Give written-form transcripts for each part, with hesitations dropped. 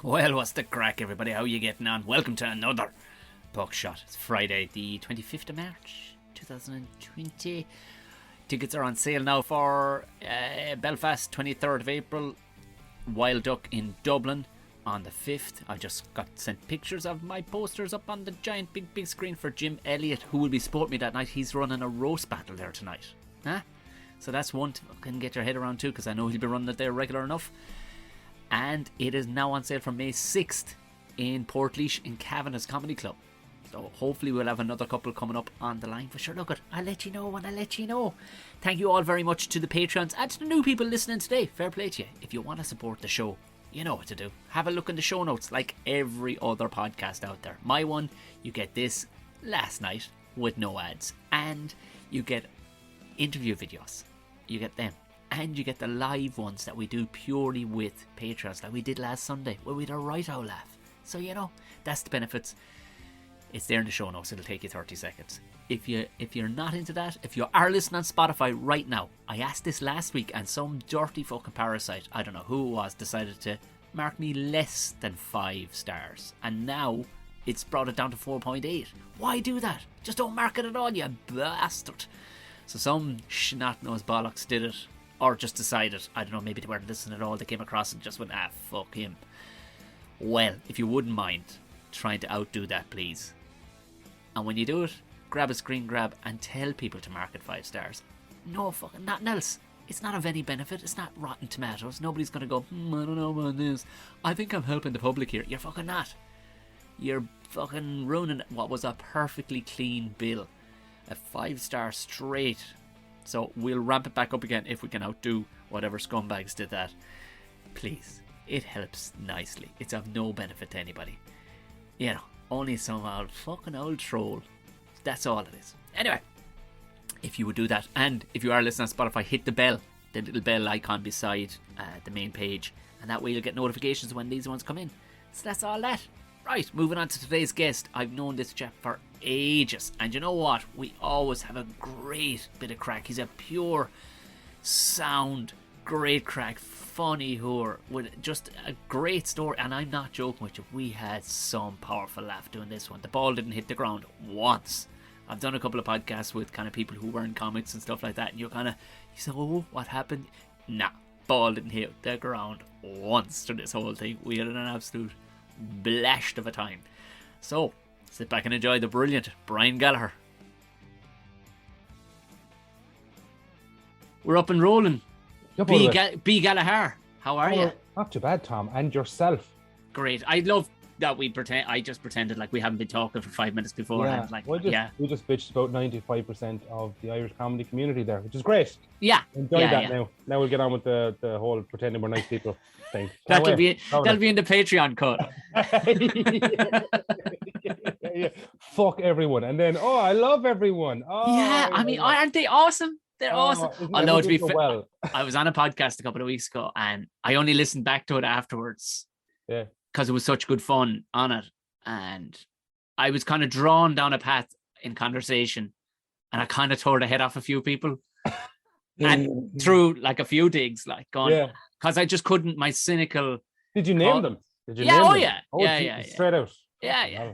Well, what's the crack, everybody? How you getting on? Welcome to another Buckshot. It's Friday, the 25th of March, 2020. Tickets are on sale now for Belfast, 23rd of April. Wild Duck in Dublin on the 5th. I just got sent pictures of my posters up on the giant big screen for Jim Elliott, who will be supporting me that night. He's running a roast battle there tonight. So that's one to fucking get your head around too, because I know he'll be running it there regular enough. And it is now on sale for May 6th in Portlaoise in Kavanagh's Comedy Club. So hopefully we'll have another couple coming up on the line. For sure, look, I'll let you know when I let you know. Thank you all very much to the Patreons and to the new people listening today. Fair play to you. If you want to support the show, you know what to do. Have a look in the show notes like every other podcast out there. My one, you get this last night with no ads. And you get interview videos. You get them. And you get the live ones that we do purely with Patreons, like we did last Sunday, where we had a right old laugh. So, you know, that's the benefits. It's there in the show notes. It'll take you 30 seconds. If you're not into that, if you are listening on Spotify right now, I asked this last week, and some dirty fucking parasite, I don't know who it was, decided to mark me less than 5 stars. And now it's brought it down to 4.8. Why do that? Just don't mark it at all, you bastard. So some snot-nosed bollocks did it. Or just decided, I don't know, maybe they weren't listening at all. They came across and just went, fuck him. Well, if you wouldn't mind trying to outdo that, please. And when you do it, grab a screen grab and tell people to mark it 5 stars. No fucking nothing else. It's not of any benefit. It's not Rotten Tomatoes. Nobody's going to go, I don't know about this. I think I'm helping the public here. You're fucking not. You're fucking ruining what was a perfectly clean bill. A 5-star straight. So we'll ramp it back up again if we can outdo whatever scumbags did that. Please, it helps nicely. It's of no benefit to anybody. You know, only some fucking old troll. That's all it is. Anyway, if you would do that, and if you are listening on Spotify, hit the bell, the little bell icon beside the main page, and that way you'll get notifications when these ones come in. So that's all that. Right, moving on to today's guest. I've known this chap for ages, and you know what? We always have a great bit of crack. He's a pure sound, great crack, funny whore with just a great story. And I'm not joking with you. We had some powerful laugh doing this one. The ball didn't hit the ground once. I've done a couple of podcasts with kind of people who weren't comics and stuff like that, and you say, oh, what happened? Nah, ball didn't hit the ground once through this whole thing. We had an absolute blast of a time. So sit back and enjoy the brilliant Brian Gallagher. We're up and rolling. B. Gallagher, how are you? Not too bad, Tom. And yourself? Great. I love that I just pretended like we haven't been talking for 5 minutes beforehand. Yeah. We just bitched about 95% of the Irish comedy community there, which is great. Yeah. Enjoy that now. Now we'll get on with the whole pretending we're nice people thing. That'll be in the Patreon cut. Yeah. Fuck everyone. And then, I love everyone. Yeah, I mean, aren't they awesome? They're awesome. Although, to be fair, well. I was on a podcast a couple of weeks ago and I only listened back to it afterwards. Yeah. Because it was such good fun on it. And I was kind of drawn down a path in conversation and I kind of tore the head off a few people. And through like a few digs, like gone. Because I just couldn't, my cynical. Did you name them? Did you name them? Yeah. Straight out. Yeah.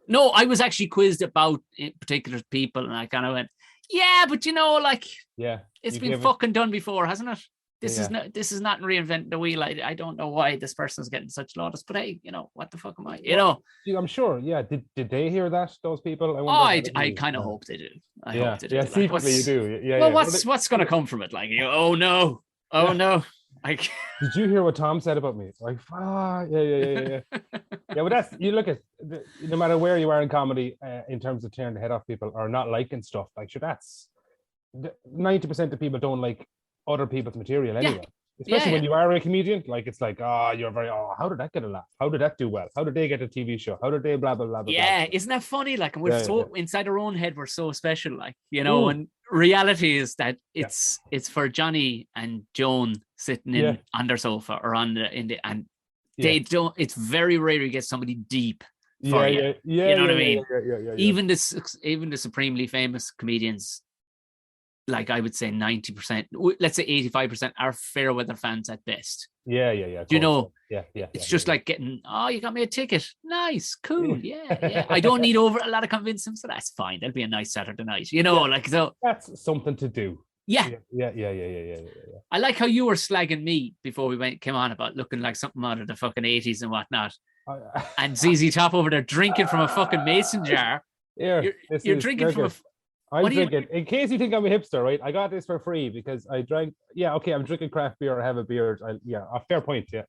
No, I was actually quizzed about particular people and I kind of went, yeah, but you know, like, it's been fucking done before, hasn't it? This is not reinventing the wheel. I don't know why this person's getting such lauders, but hey, you know, what the fuck am I? You know, I'm sure. Yeah, did they hear that? Those people? I kind of hope they do. I hope they do. Yeah, secretly you do. Yeah. Well, what's going to come from it? Like, oh no. Did you hear what Tom said about me? Like, yeah. Yeah, but that's, you look at, no matter where you are in comedy, in terms of tearing the head off people or not liking stuff, like, sure, that's 90% of people don't like other people's material anyway. Especially when you are a comedian, like, it's like, you're very, how did that get a laugh? How did that do well? How did they get a TV show? How did they blah, blah, blah, blah. Yeah, blah. Isn't that funny? Like, we're inside our own head, we're so special, like, you know, and reality is that it's for Johnny and Joan sitting on their sofa or they don't, it's very rare you get somebody deep for you. You know what I mean? Even the supremely famous comedians, like I would say 90%, let's say 85% are fair weather fans at best. Yeah. Do you know? Yeah. It's just like getting, you got me a ticket. Nice, cool, yeah. I don't need over a lot of convincing, so that's fine. That'll be a nice Saturday night, like so. That's something to do. Yeah. Yeah. I like how you were slagging me before we came on about looking like something out of the fucking 80s and whatnot. And ZZ Top over there drinking from a fucking mason jar. You're drinking from I'm drinking. In case you think I'm a hipster, right? I got this for free because I drank. Yeah, okay. I'm drinking craft beer. I have a beard. A fair point. Yeah.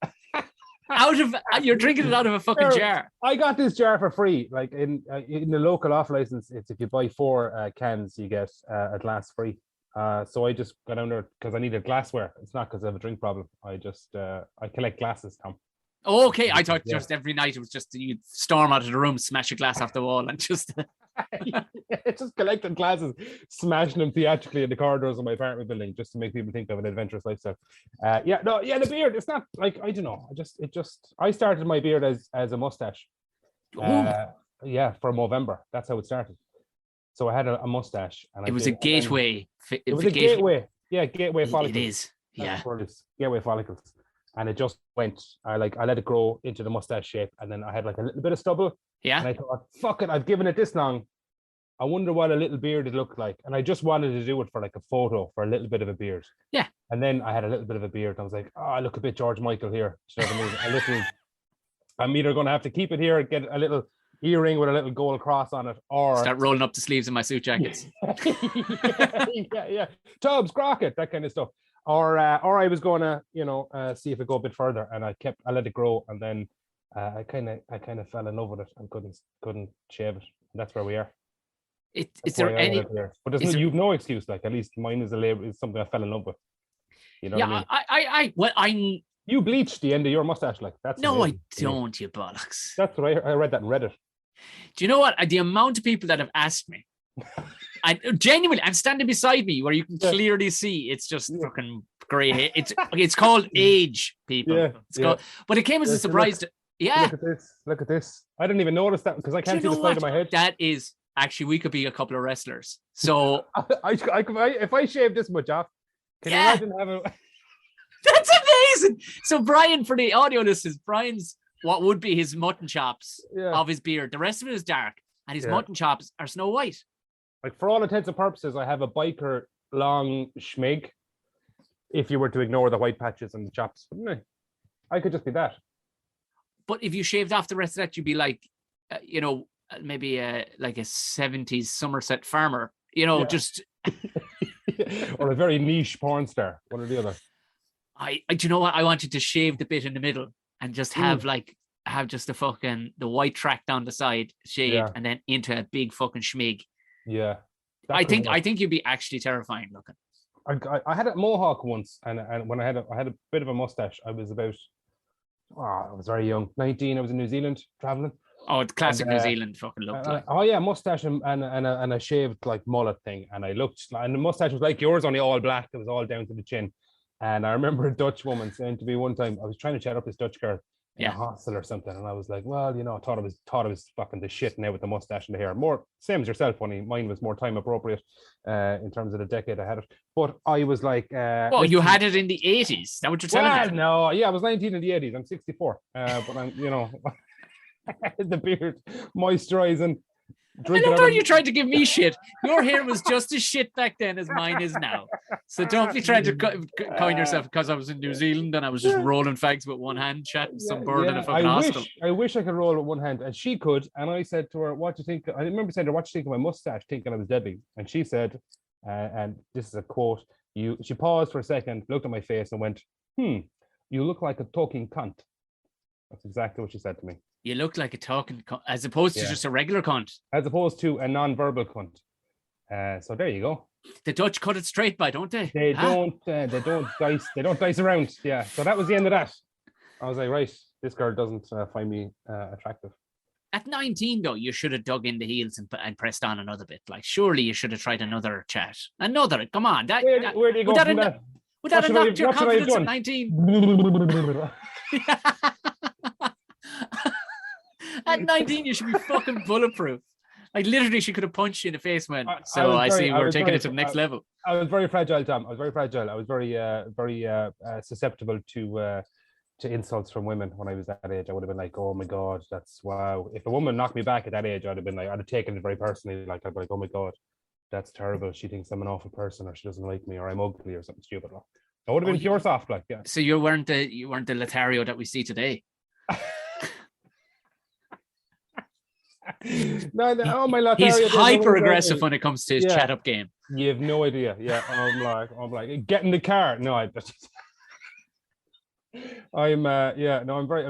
You're drinking it out of a fucking jar. I got this jar for free. Like in the local off license, it's if you buy 4 cans, you get a glass free. So I just got down there because I needed glassware. It's not because I have a drink problem. I just I collect glasses, Tom. Oh, okay. I thought just every night it was just you storm out of the room, smash a glass off the wall, and just just collecting glasses, smashing them theatrically in the corridors of my apartment building, just to make people think of an adventurous lifestyle. The beard. It's not like I don't know. I started my beard as a mustache. For November. That's how it started. So I had a mustache, and it was a gateway. It was a gateway. Yeah, gateway follicles. It is. Yeah, gateway follicles. And it just went. I let it grow into the mustache shape, and then I had like a little bit of stubble. Yeah. And I thought, fuck it, I've given it this long. I wonder what a little beard would look like. And I just wanted to do it for like a photo for a little bit of a beard. Yeah. And then I had a little bit of a beard. I was like, I look a bit George Michael here. You know what I mean? I'm either going to have to keep it here, get a little earring with a little gold cross on it, or start rolling up the sleeves of my suit jackets. yeah. Tubbs, Crockett, that kind of stuff. Or I was going to, see if it go a bit further, and I let it grow, and then I kind of fell in love with it and couldn't shave it. And that's where we are. Is there any? But you've no excuse. Like at least mine is something I fell in love with. You know what I mean? You bleached the end of your mustache, like that's no, amazing. I don't. You bollocks. That's what I read that in Reddit. Do you know what? The amount of people that have asked me, genuinely, I'm standing beside me where you can clearly see it's just fucking grey hair. It's called age, people. But it came as a surprise. Look at this. I didn't even notice that because I can't see the side of my head. That is actually, we could be a couple of wrestlers. So if I shave this much off, can you imagine having? That's amazing. So Brian, for the audio listeners, Brian's what would be his mutton chops of his beard. The rest of it is dark, and his mutton chops are snow white. Like for all intents and purposes, I have a biker long schmig. If you were to ignore the white patches and the chops, I could just be that. But if you shaved off the rest of that, you'd be like, maybe like a 70s Somerset farmer. Just or a very niche porn star, one or the other. Do you know what? I wanted to shave the bit in the middle and just have just the white track down the side shaved and then into a big fucking schmig. Yeah. I think you'd be actually terrifying looking. I had a mohawk once, and when I had a bit of a mustache, I was about I was very young, 19. I was in New Zealand traveling. Oh, the classic New Zealand fucking look. Mustache and a shaved like mullet thing, and I looked, and the mustache was like yours, only all black. It was all down to the chin. And I remember a Dutch woman saying to me one time, I was trying to chat up this Dutch girl in a hostel or something, and I was like, well, I thought it was fucking the shit now with the mustache and the hair. More same as yourself, only mine was more time appropriate in terms of the decade I had it. But I was like, you had it in the 80s. Is that what you're telling me? No, I was 19 in the 80s. I'm 64, but I'm the beard moisturizing. I love how you tried to give me shit. Your hair was just as shit back then as mine is now. So don't be trying to coin yourself because I was in New Zealand and I was just rolling fags with one hand, chatting some bird in a fucking hostel. I wish I could roll with one hand, and she could. And I said to her, "What do you think?" I remember saying to her, "What do you think of my mustache?" Thinking I was deadly, and she said, and this is a quote. She paused for a second, looked at my face, and went, "You look like a talking cunt." That's exactly what she said to me. You look like a talking cunt, as opposed to just a regular cunt. As opposed to a non-verbal cunt. So there you go. The Dutch cut it straight by, don't they? They don't dice. They don't dice around. Yeah. So that was the end of that. I was like, right, this girl doesn't find me attractive. At 19, though, you should have dug in the heels and pressed on another bit. Like, surely you should have tried another chat. Come on. Where do you go from that? Would that have knocked your confidence at 19? At 19, you should be fucking bulletproof. Like, literally, she could have punched you in the face, man. I see we're taking it to the next level. I was very fragile, Tom. I was very fragile. I was very susceptible to insults from women when I was that age. I would have been like, oh my God, that's wow. If a woman knocked me back at that age, I'd have taken it very personally. Like, I'd be like, oh my God, that's terrible. She thinks I'm an awful person, or she doesn't like me, or I'm ugly, or something stupid. I would have been pure soft, like, yeah. So you weren't the Lothario that we see today. No, oh my Lothario. He's hyper aggressive when it comes to his chat up game. You have no idea. Yeah, I'm like, get in the car. No, I'm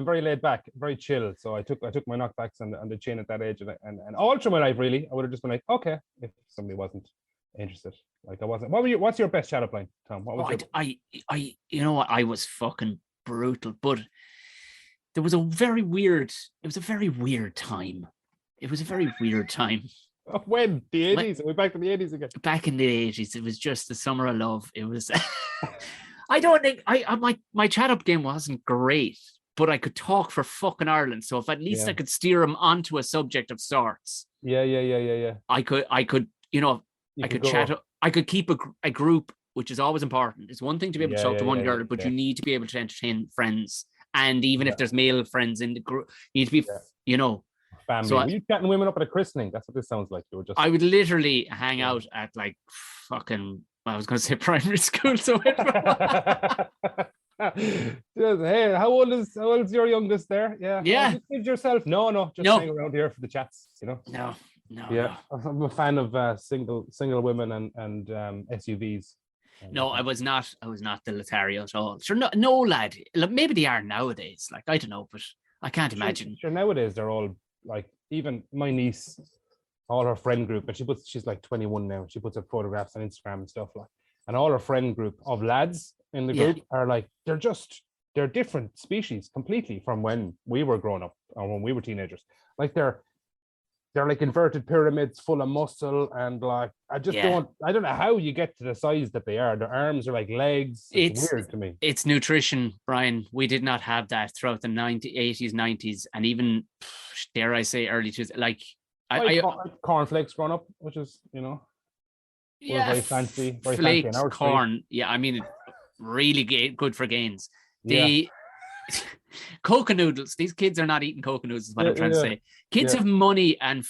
very laid back, very chill. So I took my knockbacks and the chin at that age, and all through my life, really, I would have just been like, okay, if somebody wasn't interested, like I wasn't. What's your best chat up line, Tom? What was I you know what, I was fucking brutal, but there was a very weird. It was a very weird time. It was a very weird time. When? The 80s? Are we back to the 80s again? Back in the 80s. It was just the summer of love. It was... I don't think... My chat-up game wasn't great, but I could talk for fucking Ireland, so if at least I could steer him onto a subject of sorts. Yeah. I could chat... I could keep a group, which is always important. It's one thing to be able to talk to one girl, but you need to be able to entertain friends. And even if there's male friends in the group, you need to be, family. So were you chatting women up at a christening? That's what this sounds like. I would literally hang out at like fucking, I was going to say primary school. So hey, how old is your youngest there? Yeah. Just give yourself. No. Just hang around here for the chats. No. Yeah, I'm a fan of single women and SUVs. No, I was not the Lothario at all. Sure, no lad. Maybe they are nowadays. Like, I don't know, but I can't imagine. Sure, nowadays they're all like, even my niece, all her friend group, and she's like 21 now. She puts up photographs on Instagram and stuff like, and all her friend group of lads in the group are like, they're different species completely from when we were growing up or when we were teenagers. Like they're like inverted pyramids full of muscle, and like I don't know how you get to the size that they are. Their arms are like legs. It's weird to me. It's nutrition, Brian. We did not have that throughout the 80s, 90s, and even, dare I say, early 2000s. Like I cornflakes growing up, which is very fancy in our corn. Street. Yeah, I mean, really good for gains. The Coca noodles. These kids are not eating Coca noodles, is what I'm trying to say. Kids have money and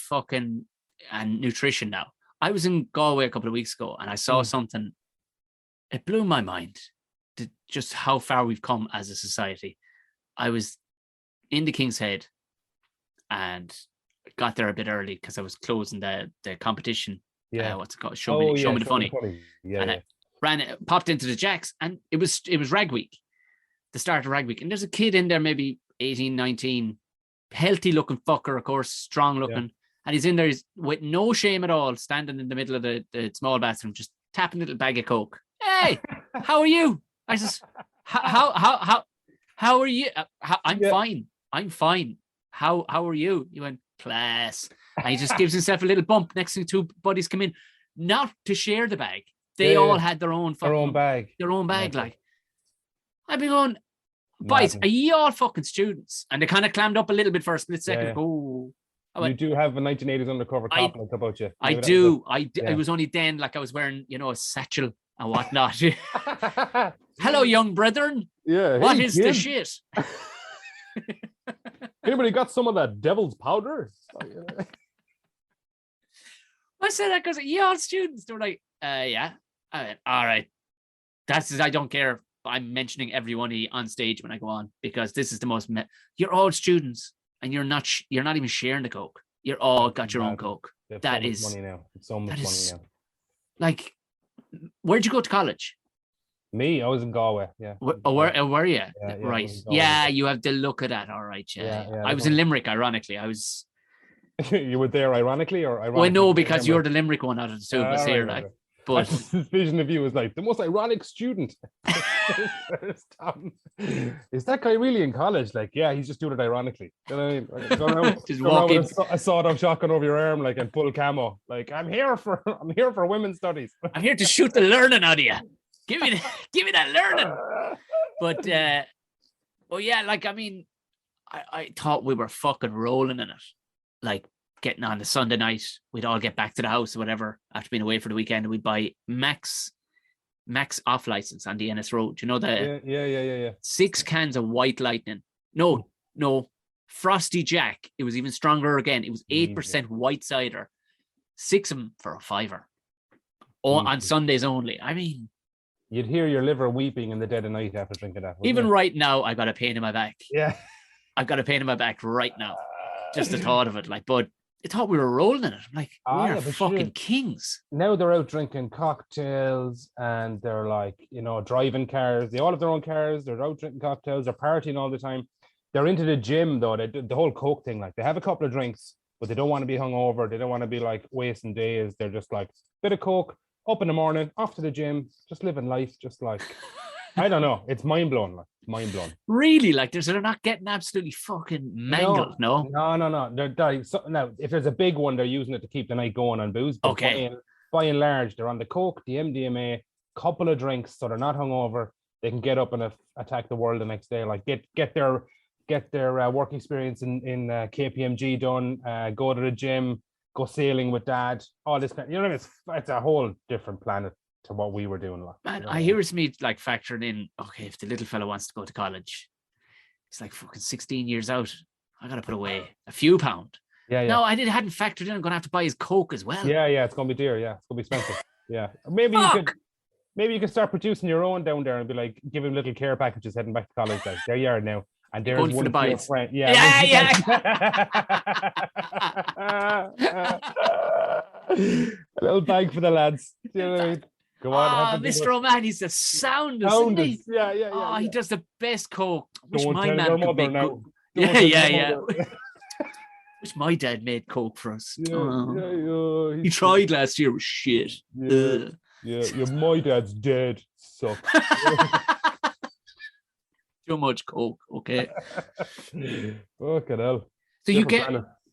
nutrition now. I was in Galway a couple of weeks ago and I saw something. It blew my mind just how far we've come as a society. I was in the King's Head and got there a bit early because I was closing the competition. What's it called? Show me the funny. I popped into the Jacks and it was Rag Week. The start of Rag Week, and there's a kid in there, maybe 18, 19, healthy looking fucker, of course, strong looking, and he's in there with no shame at all, standing in the middle of the small bathroom, just tapping a little bag of Coke. Hey, how are you? I says, how are you? I'm fine. How are you? He went, class. And he just gives himself a little bump. Next thing, two buddies come in, not to share the bag. They all had their own bag. Like. I'd be going, boys, are you all fucking students? And they kind of clammed up a little bit for a split second. You do have a 1980s undercover cop like about you. I do. It was only then, like I was wearing, a satchel and whatnot. Hello, young brethren. Yeah. What is the shit? Anybody got some of that devil's powder? I said that because you all students. They were like, yeah. I went, all right. I don't care. I'm mentioning everyone on stage when I go on because this is the most. You're all students and you're not even sharing the Coke. You're all got your own Coke. That is money now. It's so much money now. Like, where'd you go to college? Me, I was in Galway. Yeah. Where were you? Yeah, right. Yeah, you have the look of that. All right. Yeah. I was in Limerick. Ironically, I was. You were there, ironically, or ironically? Well, no, because you're the Limerick one out of the two of us here. Right. But his vision of you was like the most ironic student. Is that guy really in college? Like, yeah, he's just doing it ironically. You know what I mean? Just walking a sawed-off shotgun over your arm, like, and full camo. Like, I'm here for women's studies. I'm here to shoot the learning out of you. Give me that learning. But well, yeah, like, I mean, I thought we were fucking rolling in it. Like, getting on the Sunday night, we'd all get back to the house or whatever after being away for the weekend, and we'd buy Max off license on the NS Road. You know Yeah. 6 cans of White Lightning. No, Frosty Jack. It was even stronger again. It was 8% white cider. 6 of them for a £5. On Sundays only. I mean, you'd hear your liver weeping in the dead of night after drinking that. Even right now, I got a pain in my back. Yeah. I've got a pain in my back right now. Just the thought of it. Like, but I thought we were rolling in it. I'm like, we are fucking kings. Now they're out drinking cocktails and they're like, driving cars. They all have their own cars. They're out drinking cocktails. They're partying all the time. They're into the gym, though. They do the whole Coke thing. Like, they have a couple of drinks, but they don't want to be hungover. They don't want to be like wasting days. They're just like, bit of Coke, up in the morning, off to the gym, just living life, just like, I don't know. It's mind-blowing. Really? Like, they're not getting absolutely fucking mangled, no? No. Now, if there's a big one, they're using it to keep the night going on booze. But okay. By and large, they're on the Coke, the MDMA, couple of drinks, so they're not hungover. They can get up and attack the world the next day. Like, get their work experience in KPMG done, go to the gym, go sailing with dad, all this kind of, it's a whole different planet to what we were doing. Like, man, I hear it's me like factoring in, okay, if the little fella wants to go to college, he's like fucking 16 years out, I gotta put away a few pound. Yeah. No, I hadn't factored in I'm gonna have to buy his Coke as well. Yeah, it's gonna be dear. Yeah, it's gonna be expensive. Yeah, maybe you could start producing your own down there and be like, give him little care packages heading back to college. Like, there you are now. And there's going for the bites. Yeah. A little bag for the lads. You know what I mean? Go on. Mr. O'Mahony's the soundest, isn't he? Yeah. He does the best Coke. Wish my man could make now. Yeah. Wish my dad made Coke for us. He tried last year. It was shit. Yeah. My dad's dead. So. Too much Coke, okay. Fucking hell. So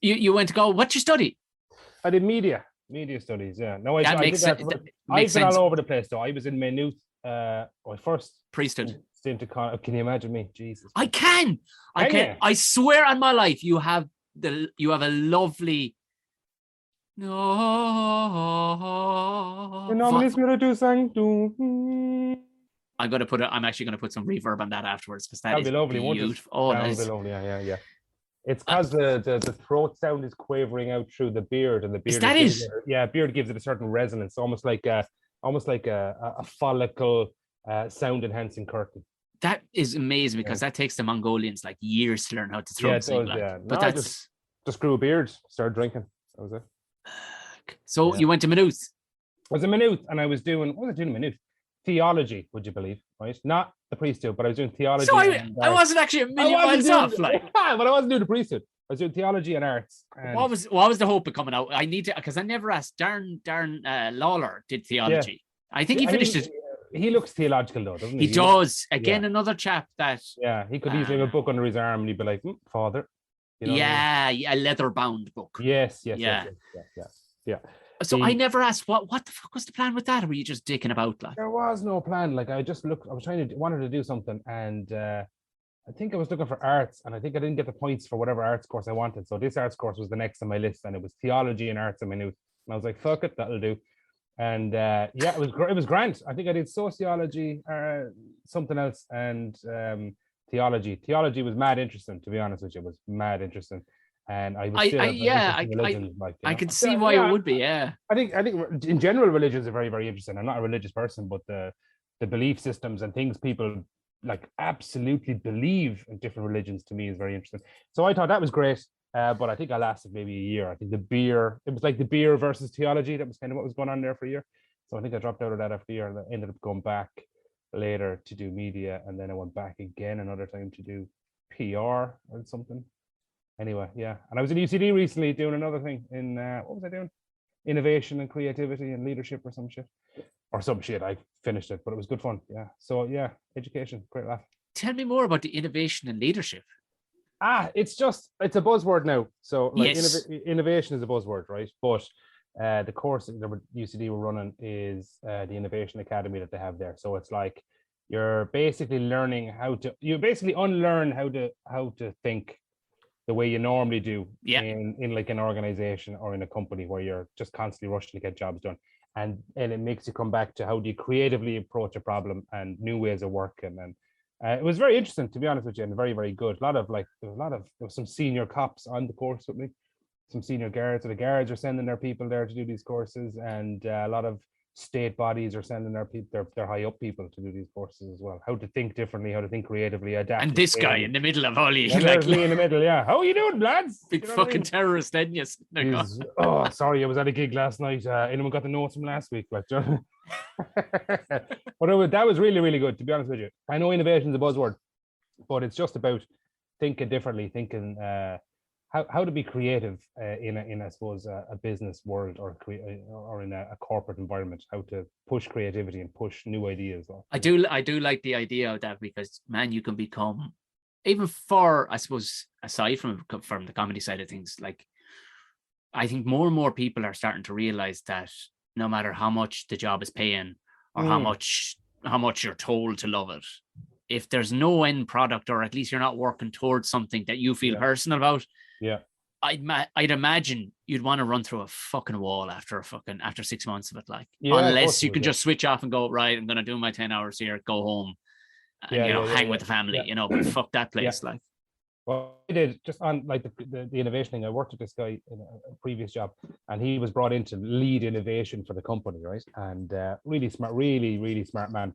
you went to go. What you study? I did media studies. Yeah. No, I've been all over the place though. I was in Maynooth. My first priesthood. Can you imagine me? Jesus. I can. I swear on my life, you have a lovely. No. I'm actually going to put some reverb on that afterwards because that'd be lovely. Beautiful. Oh, nice. That'd be lovely. Yeah. It's because the throat sound is quavering out through the beard, and the beard. Beard gives it a certain resonance, almost like a follicle sound enhancing curtain. That is amazing because that takes the Mongolians like years to learn how to throat sing. But that's just grew a beard, started drinking. That was it. So you went to Maynooth. I was in Maynooth, and I was doing what was I doing in Maynooth? Theology, would you believe? Right, not the priesthood, but I was doing theology. So I wasn't actually a million miles off. Like, but I wasn't doing the priesthood. I was doing theology and arts. And what was the hope of coming out? I need to, because I never asked. Darren Lawler did theology. Yeah. I think he finished it. He looks theological though, doesn't he? He does. Again, another chap that. Yeah, he could easily have a book under his arm and he'd be like, Father. You know a leather-bound book. Yes. So I never asked what the fuck was the plan with that, or were you just dicking about? Like, there was no plan. Like, I just looked. I was wanted to do something, and I think I was looking for arts, and I think I didn't get the points for whatever arts course I wanted. So this arts course was the next on my list, and it was theology and arts in Maynooth. And I was like, fuck it, that'll do. And it was grand. I think I did sociology, something else, and theology. Theology was mad interesting, to be honest with you. It was mad interesting. And I can see why it would be. Yeah, I think in general religions are very, very interesting. I'm not a religious person, but the belief systems and things people like absolutely believe in different religions to me is very interesting. So I thought that was great, but I think I lasted maybe a year. I think it was like the beer versus theology. That was kind of what was going on there for a year. So I think I dropped out of that after a year, and I ended up going back later to do media, and then I went back again another time to do PR or something. Anyway, yeah. And I was in UCD recently doing another thing in, what was I doing? Innovation and creativity and leadership or some shit. I finished it, but it was good fun. Yeah. So, yeah, education, great laugh. Tell me more about the innovation and leadership. It's a buzzword now. So, like, yes. Innovation is a buzzword, right? But the course that UCD were running is the Innovation Academy that they have there. So it's like you're basically unlearn how to think the way you normally do Yeah. in like an organization or in a company where you're just constantly rushing to get jobs done. And it makes you come back to how do you creatively approach a problem and new ways of working. And it was very interesting, to be honest with you, and very, very good. There was some senior cops on the course with me, some senior guards. So the guards are sending their people there to do these courses, and a lot of state bodies are sending their high up people to do these courses as well. How to think differently, how to think creatively, adapt. And this guy in the middle of all you, like me in the middle, yeah. How are you doing, lads? Big fucking terrorist, then yes. Oh, sorry, I was at a gig last night. Anyone got the notes from last week? Like, but that was really, really good, to be honest with you. I know innovation is a buzzword, but it's just about thinking differently, thinking how to be creative in I suppose a business world or in a corporate environment. How to push creativity and push new ideas. I do like the idea of that, because man, you can become, even for, I suppose, aside from the comedy side of things, like I think more and more people are starting to realize that no matter how much the job is paying or how much you're told to love it, if there's no end product, or at least you're not working towards something that you feel personal about, I'd imagine you'd want to run through a fucking wall after 6 months of it, like, unless you can just switch off and go, right, I'm gonna do my 10 hours here, go home, and hang with the family, but fuck that place. Like, well, I did just on like the innovation thing. I worked with this guy in a previous job, and he was brought in to lead innovation for the company, right? And really smart, really, really smart man,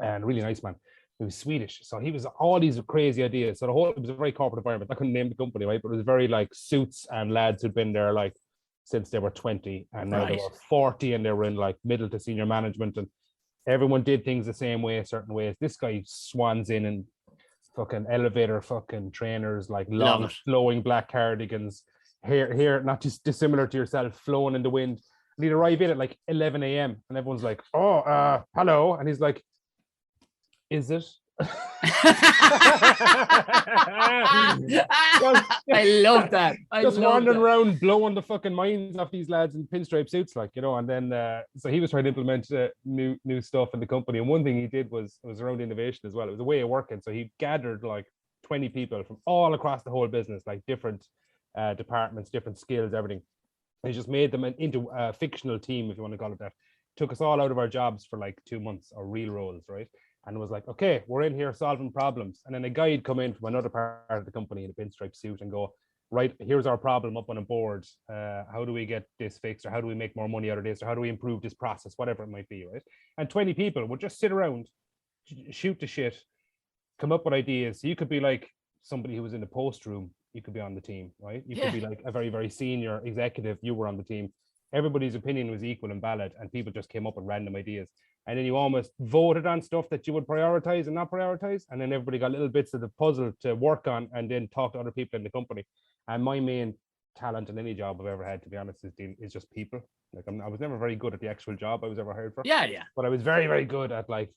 and really nice man. He was Swedish, so he was all these crazy ideas. So it was a very corporate environment. I couldn't name the company, right? But it was very like suits and lads who'd been there like since they were 20, and now they were 40, and they were in like middle to senior management, and everyone did things the same way, certain ways. This guy swans in and fucking elevator fucking trainers, like long flowing black cardigans, hair not just dissimilar to yourself, flowing in the wind. And he'd arrive in at like 11 a.m. and everyone's like, oh, hello. And he's like, is it? I love that. Just wandering around blowing the fucking minds off these lads in pinstripe suits, like, and then so he was trying to implement new stuff in the company. And one thing he did was around innovation as well. It was a way of working. So he gathered like 20 people from all across the whole business, like different departments, different skills, everything. And he just made them into a fictional team, if you want to call it that. Took us all out of our jobs for like 2 months, or real roles, right? And it was like, okay, we're in here solving problems. And then a guy'd come in from another part of the company in a pinstripe suit and go, right, here's our problem up on a board. How do we get this fixed? Or how do we make more money out of this? Or how do we improve this process? Whatever it might be, right? And 20 people would just sit around, shoot the shit, come up with ideas. So you could be like somebody who was in the post room. You could be on the team, right? You could be like a very, very senior executive. You were on the team. Everybody's opinion was equal and valid, and people just came up with random ideas. And then you almost voted on stuff that you would prioritize and not prioritize. And then everybody got little bits of the puzzle to work on, and then talk to other people in the company. And my main talent in any job I've ever had, to be honest, is just people. Like I was never very good at the actual job I was ever hired for. Yeah. But I was very, very good at, like,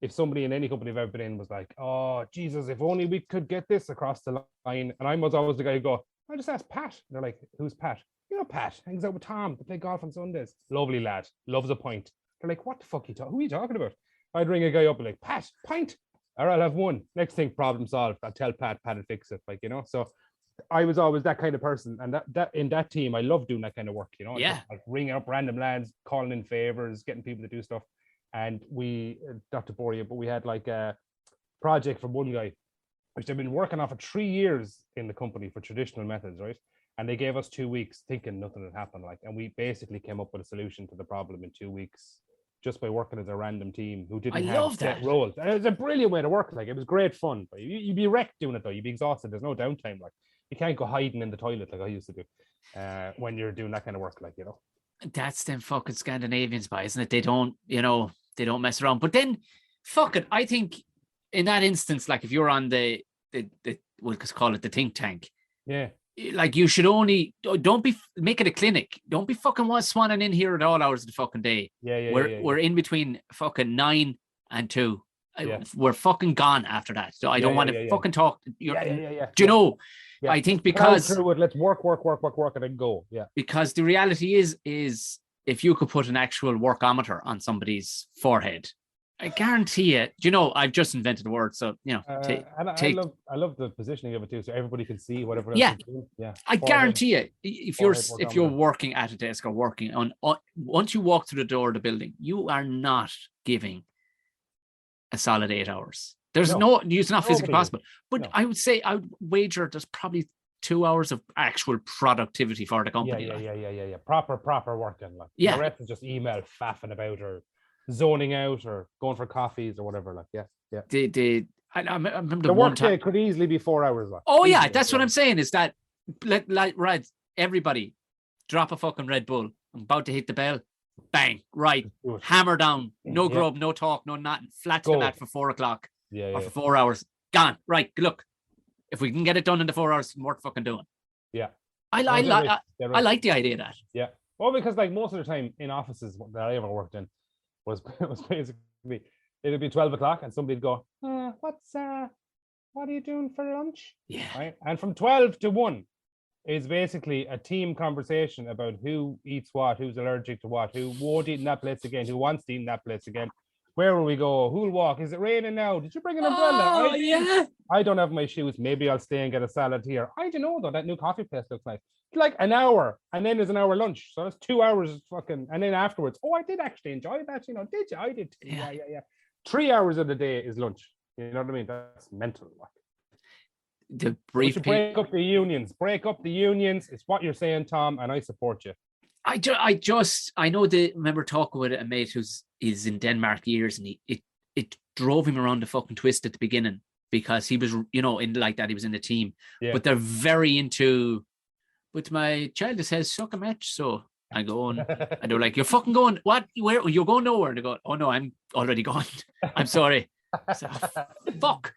if somebody in any company I've ever been in was like, oh, Jesus, if only we could get this across the line. And I was always the guy who go, I just asked Pat. And they're like, who's Pat? Pat hangs out with Tom. They play golf on Sundays. Lovely lad. Loves a pint. They're like, what the fuck who are you talking about? I'd ring a guy up and like, Pat, pint. All right, I'll have one. Next thing, problem solved. I'll tell Pat will fix it. Like, So I was always that kind of person. And that in that team, I love doing that kind of work, Yeah. Just, like, ringing up random lads, calling in favors, getting people to do stuff. And we, not to bore you, but we had like a project from one guy, which they've been working on for 3 years in the company for traditional methods, right? And they gave us 2 weeks thinking nothing would happen. And we basically came up with a solution to the problem in 2 weeks, just by working as a random team who didn't have set roles. And it was a brilliant way to work. Like, it was great fun. But you'd be wrecked doing it though. You'd be exhausted. There's no downtime. Like, you can't go hiding in the toilet like I used to do when you're doing that kind of work. Like, That's them fucking Scandinavians, by, isn't it? They don't mess around. But then, fuck it. I think in that instance, like if you're on the we'll just call it the think tank. Yeah. Like, you should don't make it a clinic. Don't be fucking swanning in here at all hours of the fucking day. We're in between fucking 9 and 2. We're fucking gone after that. So I don't want to fucking talk. Do you know? Yeah. I think because let's work, and then go. Yeah. Because the reality is if you could put an actual workometer on somebody's forehead I guarantee it. Do you know, I've just invented a word, so And take. I love the positioning of it too, so everybody can see whatever else Yeah, is doing. Yeah, I guarantee it. If you're forehead, working at a desk or working on once you walk through the door of the building, you are not giving a solid 8 hours. There's it's not physically possible. But I would say I would wager there's probably 2 hours of actual productivity for the company. Yeah. Proper working. Like yeah, the rest is just email faffing about or zoning out or going for coffees or whatever. Like yeah. I remember the work day could easily be 4 hours. Like, oh yeah, that's what I'm saying. Is that right? Everybody, drop a fucking Red Bull. I'm about to hit the bell. Bang! Right, hammer down. No grub, no talk, no nothing. Flat to the mat for 4 o'clock. Or for 4 hours. Gone. Right. Look, if we can get it done in the 4 hours, it's worth fucking doing. Yeah. I like the idea of that. Yeah. Well, because like most of the time in offices that I ever worked in was basically it'd be 12 o'clock and somebody'd go, what are you doing for lunch? Yeah. Right. And from 12 to 1 is basically a team conversation about who eats what, who's allergic to what, who won't eat in that place again, who wants to eat in that place again. Where will we go? Who'll walk? Is it raining now? Did you bring an umbrella? I don't have my shoes. Maybe I'll stay and get a salad here. I don't know though. That new coffee place looks nice. Like an hour, and then there's an hour lunch. So that's 2 hours fucking, and then afterwards. Oh, I did actually enjoy that. You know, did you? I did. Yeah. 3 hours of the day is lunch. You know what I mean? That's mental. Like the brief. Break up the unions. Break up the unions. It's what you're saying, Tom, and I support you. I remember talking with a mate who's in Denmark years, and it drove him around the fucking twist at the beginning because he was, in like that, he was in the team. Yeah. But they're very into, but my child says suck a match, so I go on and they're like, you're fucking going, what? Where? You're going nowhere. And they go, oh no, I'm already gone. I'm sorry. So, fuck.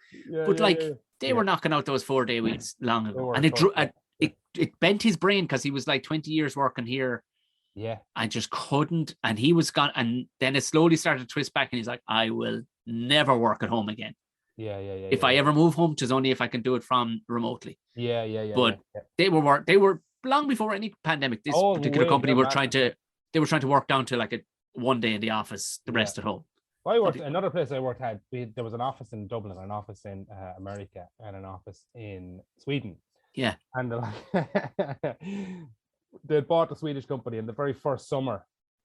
They were knocking out those 4 day weeks long ago. And it bent his brain because he was like 20 years working here. Yeah. I just couldn't. And he was gone. And then it slowly started to twist back. And he's like, I will never work at home again. Yeah. If I ever move home, it's only if I can do it from remotely. Yeah. But they were long before any pandemic. This particular company were trying to work down to like a 1 day in the office, the rest at home. Another place I worked at, there was an office in Dublin, an office in America, and an office in Sweden. Yeah. And they bought a Swedish company in the very first summer.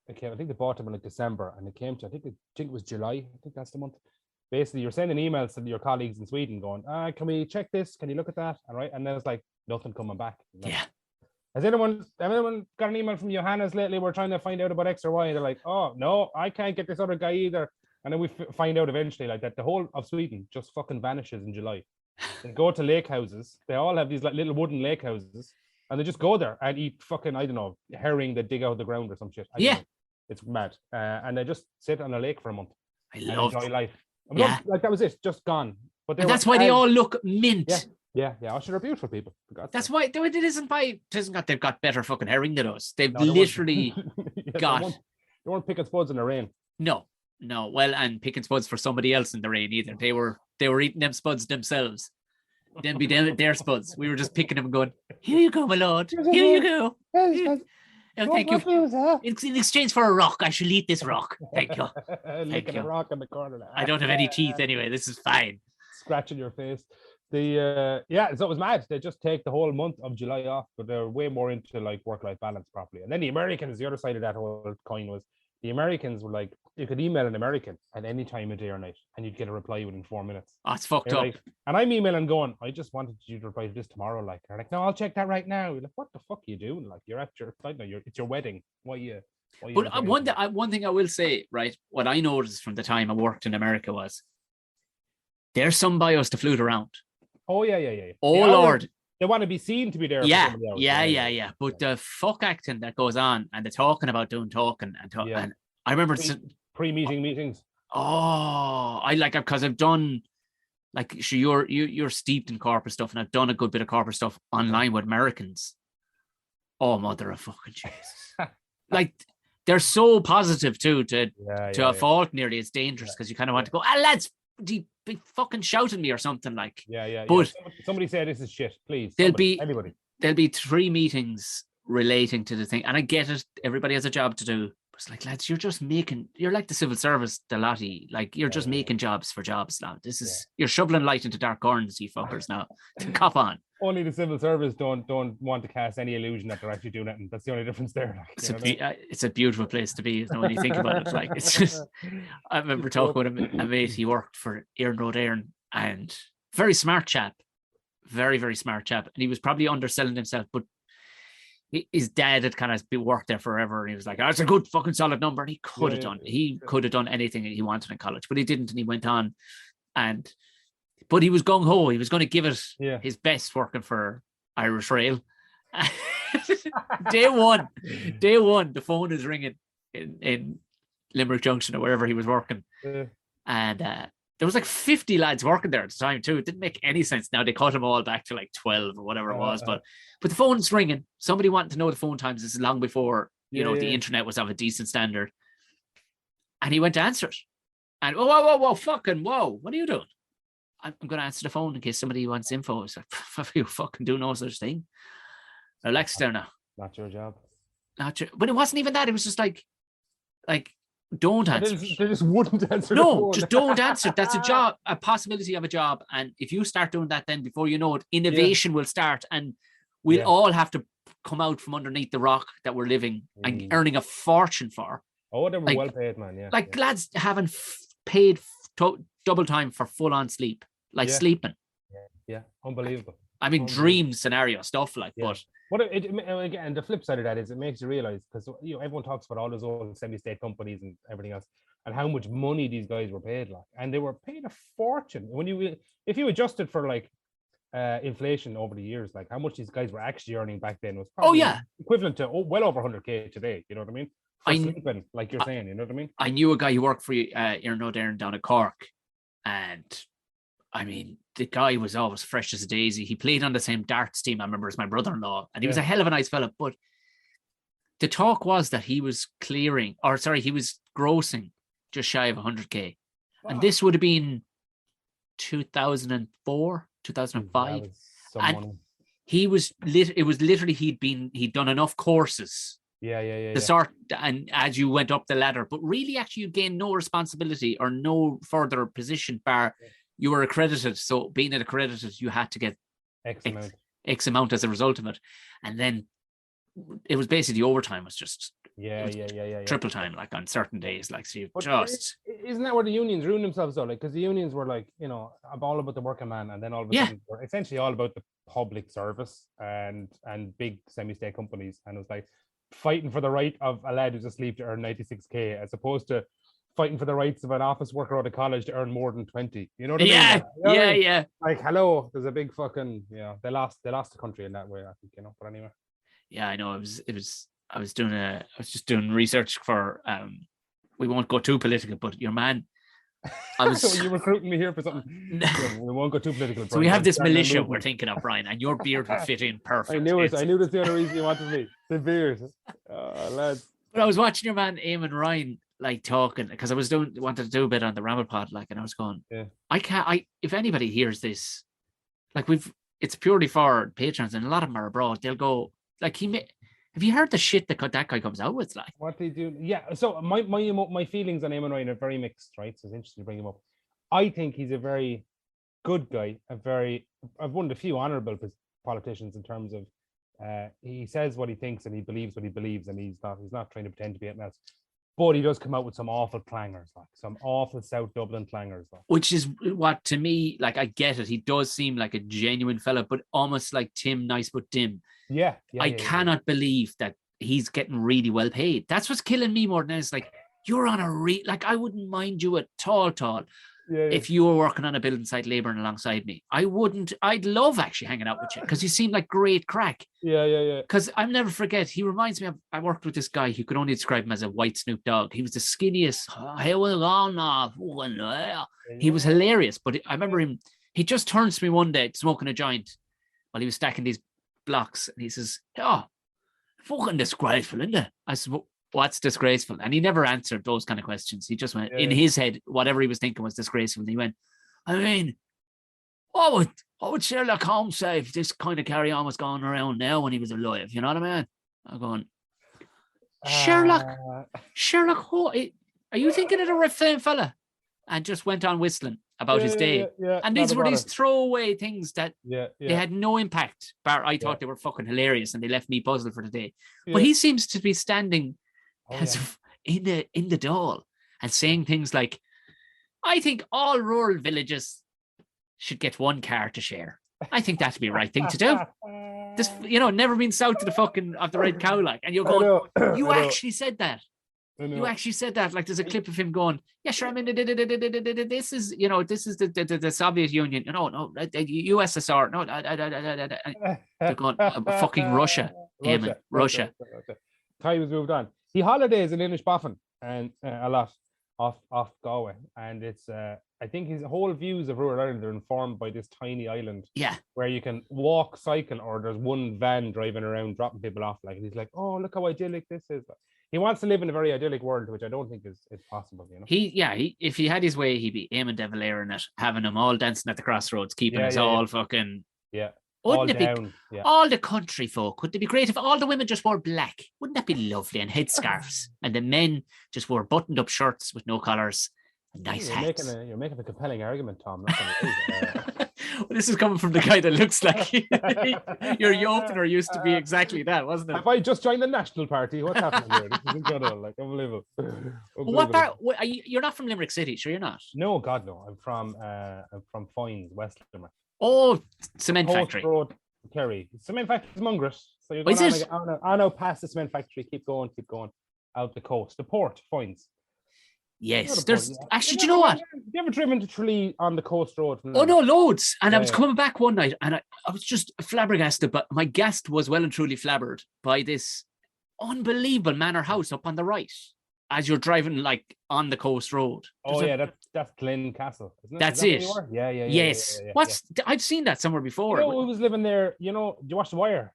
I think they bought them in like December, and it came to I think it was July. I think that's the month. Basically, you're sending emails to your colleagues in Sweden, going, "Can we check this? Can you look at that?" And right, and there's like nothing coming back. Yeah. Has anyone got an email from Johannes lately? We're trying to find out about X or Y. And they're like, "Oh no, I can't get this other guy either." And then we find out eventually like that the whole of Sweden just fucking vanishes in July. They go to lake houses. They all have these like little wooden lake houses. And they just go there and eat fucking, I don't know, herring that dig out of the ground or some shit. It's mad. And they just sit on a lake for a month. I love enjoy life. Like that was it, just gone. But that's why they all look mint. Yeah. Oh, sure, they're beautiful people. That's why it isn't they've got better fucking herring than us. They've literally got. They weren't picking spuds in the rain. No. Well, and picking spuds for somebody else in the rain either. They were eating them spuds themselves. Then be their spuds. We were just picking them and going, here you go, my lord. Here you go. Thank you. In exchange for a rock, I shall eat this rock. Thank you. Licking a rock in the corner. I don't have any teeth anyway. This is fine. Scratching your face. So it was mad. They just take the whole month of July off, but they're way more into like work-life balance properly. And then the Americans, the other side of that whole coin was the Americans were like, you could email an American at any time of day or night and you'd get a reply within 4 minutes. Oh, it's fucked up. Like, and I'm emailing going, I just wanted you to reply to this tomorrow. Like, they're like, no, I'll check that right now. You're like, what the fuck are you doing? Like, you're at your, I don't know, it's your wedding. Why you but one thing I will say, right, what I noticed from the time I worked in America was there's some bios to flute around. Oh, yeah. Oh, Lord. They want to be seen to be there. Yeah. But the fuck acting that goes on and the talking about doing talking and talking. And I remember pre-meeting meetings. Oh, I like it because I've done like you're steeped in corporate stuff, and I've done a good bit of corporate stuff online with Americans. Oh, mother of fucking Jesus! Like they're so positive too to a fault. Nearly, it's dangerous because you kind of want to go, lads, be fucking shouting me or something like. Yeah. But somebody say this is shit, please. There'll be 3 meetings relating to the thing, and I get it. Everybody has a job to do. It's like, lads, you're like the civil service, the lottie. Like, you're just making jobs for jobs now. You're shoveling light into dark corners, you fuckers now. Cop on. Only the civil service don't want to cast any illusion that they're actually doing it. And that's the only difference there. Like, it's a beautiful place to be, when you think about it. Like, it's just, I remember talking with a mate, he worked for Éireann Road Éireann, and very smart chap, very, very smart chap. And he was probably underselling himself, but his dad had kind of worked there forever, and he was like, "That's a good fucking solid number." And he could have done. He could have done anything he wanted in college, but he didn't, and he went on. But he was gung ho. He was going to give it his best working for Irish Rail. Day one, the phone is ringing in Limerick Junction or wherever he was working, and there was like 50 lads working there at the time too. It didn't make any sense. Now they cut them all back to like 12 or whatever it was, but the phone's ringing. Somebody wanted to know the phone times. This is long before the internet was of a decent standard. And he went to answer it. And whoa, fucking whoa! What are you doing? I'm going to answer the phone in case somebody wants info. It's like, you fucking do no such thing. Relax there now. Not your job. But it wasn't even that. It was just like. Don't answer. They just wouldn't answer. No, just don't answer. That's a job, a possibility of a job. And if you start doing that, then before you know it, innovation will start, and we'll all have to come out from underneath the rock that we're living and earning a fortune for. Oh, they were well paid, man. Yeah. Like lads having paid double time for full on sleep, like sleeping. Yeah, unbelievable. I mean, dream scenario stuff like, but. What again? The flip side of that is it makes you realize, because everyone talks about all those old semi-state companies and everything else, and how much money these guys were paid, like, and they were paid a fortune. If you adjusted for like inflation over the years, like how much these guys were actually earning back then was probably equivalent to well over 100K today. You know what I mean? Sleeping, like you're saying, you know what I mean? I knew a guy who worked for Éireann Road Éireann down at Cork, and I mean, the guy was always fresh as a daisy. He played on the same darts team, I remember, as my brother-in-law. And he was a hell of a nice fella. But the talk was that he was he was grossing just shy of 100K. Wow. And this would have been 2004, 2005. And he was, it was literally, he'd done enough courses. The sort, and as you went up the ladder, but really actually you gained no responsibility or no further position bar. You were accredited, so being accredited, you had to get X amount as a result of it, and then it was basically overtime was just triple time, like on certain days, like so. Isn't that where the unions ruined themselves though? Like, because the unions were like, all about the working man, and then all of a sudden were essentially all about the public service and big semi-state companies, and it was like fighting for the right of a lad who's asleep to earn 96K as opposed to fighting for the rights of an office worker out of college to earn more than 20. You know what I mean? Yeah. Like, hello, there's a big fucking, they lost the country in that way, I think, but anyway. Yeah, I know. I was just doing research for, we won't go too political, but your man, So you're recruiting me here for something. We won't go too political. Brian. So we have this militia we're thinking of, Brian, and your beard would fit in perfect. I knew it. I knew that's the only reason you wanted me. The beard. Lads. But I was watching your man, Eamon Ryan, like talking, because I wanted to do a bit on the Ramble Pod, like, and I was going, if anybody hears this, like it's purely for patrons, and a lot of them are abroad, they'll go, like, have you heard the shit that guy comes out with? Like, what they do? Yeah. So my feelings on Eamon Ryan are very mixed, right? So it's interesting to bring him up. I think he's a very good guy, I've one of the few honourable politicians in terms of he says what he thinks and he believes what he believes, and he's not trying to pretend to be anything else. But he does come out with some awful clangers, like some awful South Dublin clangers. Like. Which is what, to me, like, I get it. He does seem like a genuine fella, but almost like Tim Nice but dim. Yeah. I cannot believe that he's getting really well paid. That's what's killing me more than anything. It's like, you're on like, I wouldn't mind you at all. If you were working on a building site labouring alongside me. I'd love actually hanging out with you because you seem like great crack. Yeah. Because I'll never forget, he reminds me of, I worked with this guy who could only describe him as a white Snoop Dogg. He was the skinniest. He was hilarious, but I remember him, he just turns to me one day smoking a joint while he was stacking these blocks, and he says, fucking disgraceful, isn't it? I said, what's disgraceful? And he never answered those kind of questions. He just went in his head, whatever he was thinking was disgraceful. And he went, I mean, what would Sherlock Holmes say if this kind of carry on was going around now when he was alive? You know what I mean? I'm going, Sherlock, are you thinking of the same fella? And just went on whistling about his day. And these were these throwaway things that they had no impact. I thought they were fucking hilarious and they left me puzzled for the day. But he seems to be standing in the Dáil and saying things like, I think all rural villages should get one car to share. I think that'd be the right thing to do. This, never been south of the Red Cow, like, and you're going, you actually said that. You actually said that. Like, there's a clip of him going, yeah, sure. I mean, this is the Soviet Union. No, USSR. No, they're going, fucking Russia. Damn it, Russia. Time has moved on. He holidays in Inishbofin and a lot off Galway, and it's I think his whole views of rural Ireland are informed by this tiny island. Yeah, where you can walk, cycle, or there's one van driving around dropping people off. Like, and he's like, oh, look how idyllic this is. He wants to live in a very idyllic world, which I don't think is possible. He if he had his way, he'd be Eamon de Valera in it, having them all dancing at the crossroads, keeping us all fucking Wouldn't it be all the country folk? Would it be great if all the women just wore black? Wouldn't that be lovely? And headscarves, and the men just wore buttoned up shirts with no collars and nice hats. You're making a compelling argument, Tom. Well, this is coming from the guy that looks like your opener used to be exactly that, wasn't it? Have I just joined the National Party? What's happening here? This is incredible, like unbelievable. What part? You're not from Limerick City, sure? You're not. No, God, no. I'm from Foynes, West Limerick. Oh, cement factory. Road, Kerry. Cement factory's Mungret. So you're going on past the cement factory. Keep going out the coast, the port, Foynes. Yes, there's actually. Do you know what? Have you ever driven to Tralee on the coast road? Oh no, loads. And I was coming back one night, and I was just flabbergasted. But my guest was well and truly flabbered by this unbelievable manor house up on the right as you're driving like on the coast road. That's Glen Castle, isn't it? That's it. Yeah. Yes. I've seen that somewhere before. Who was living there? You watch The Wire?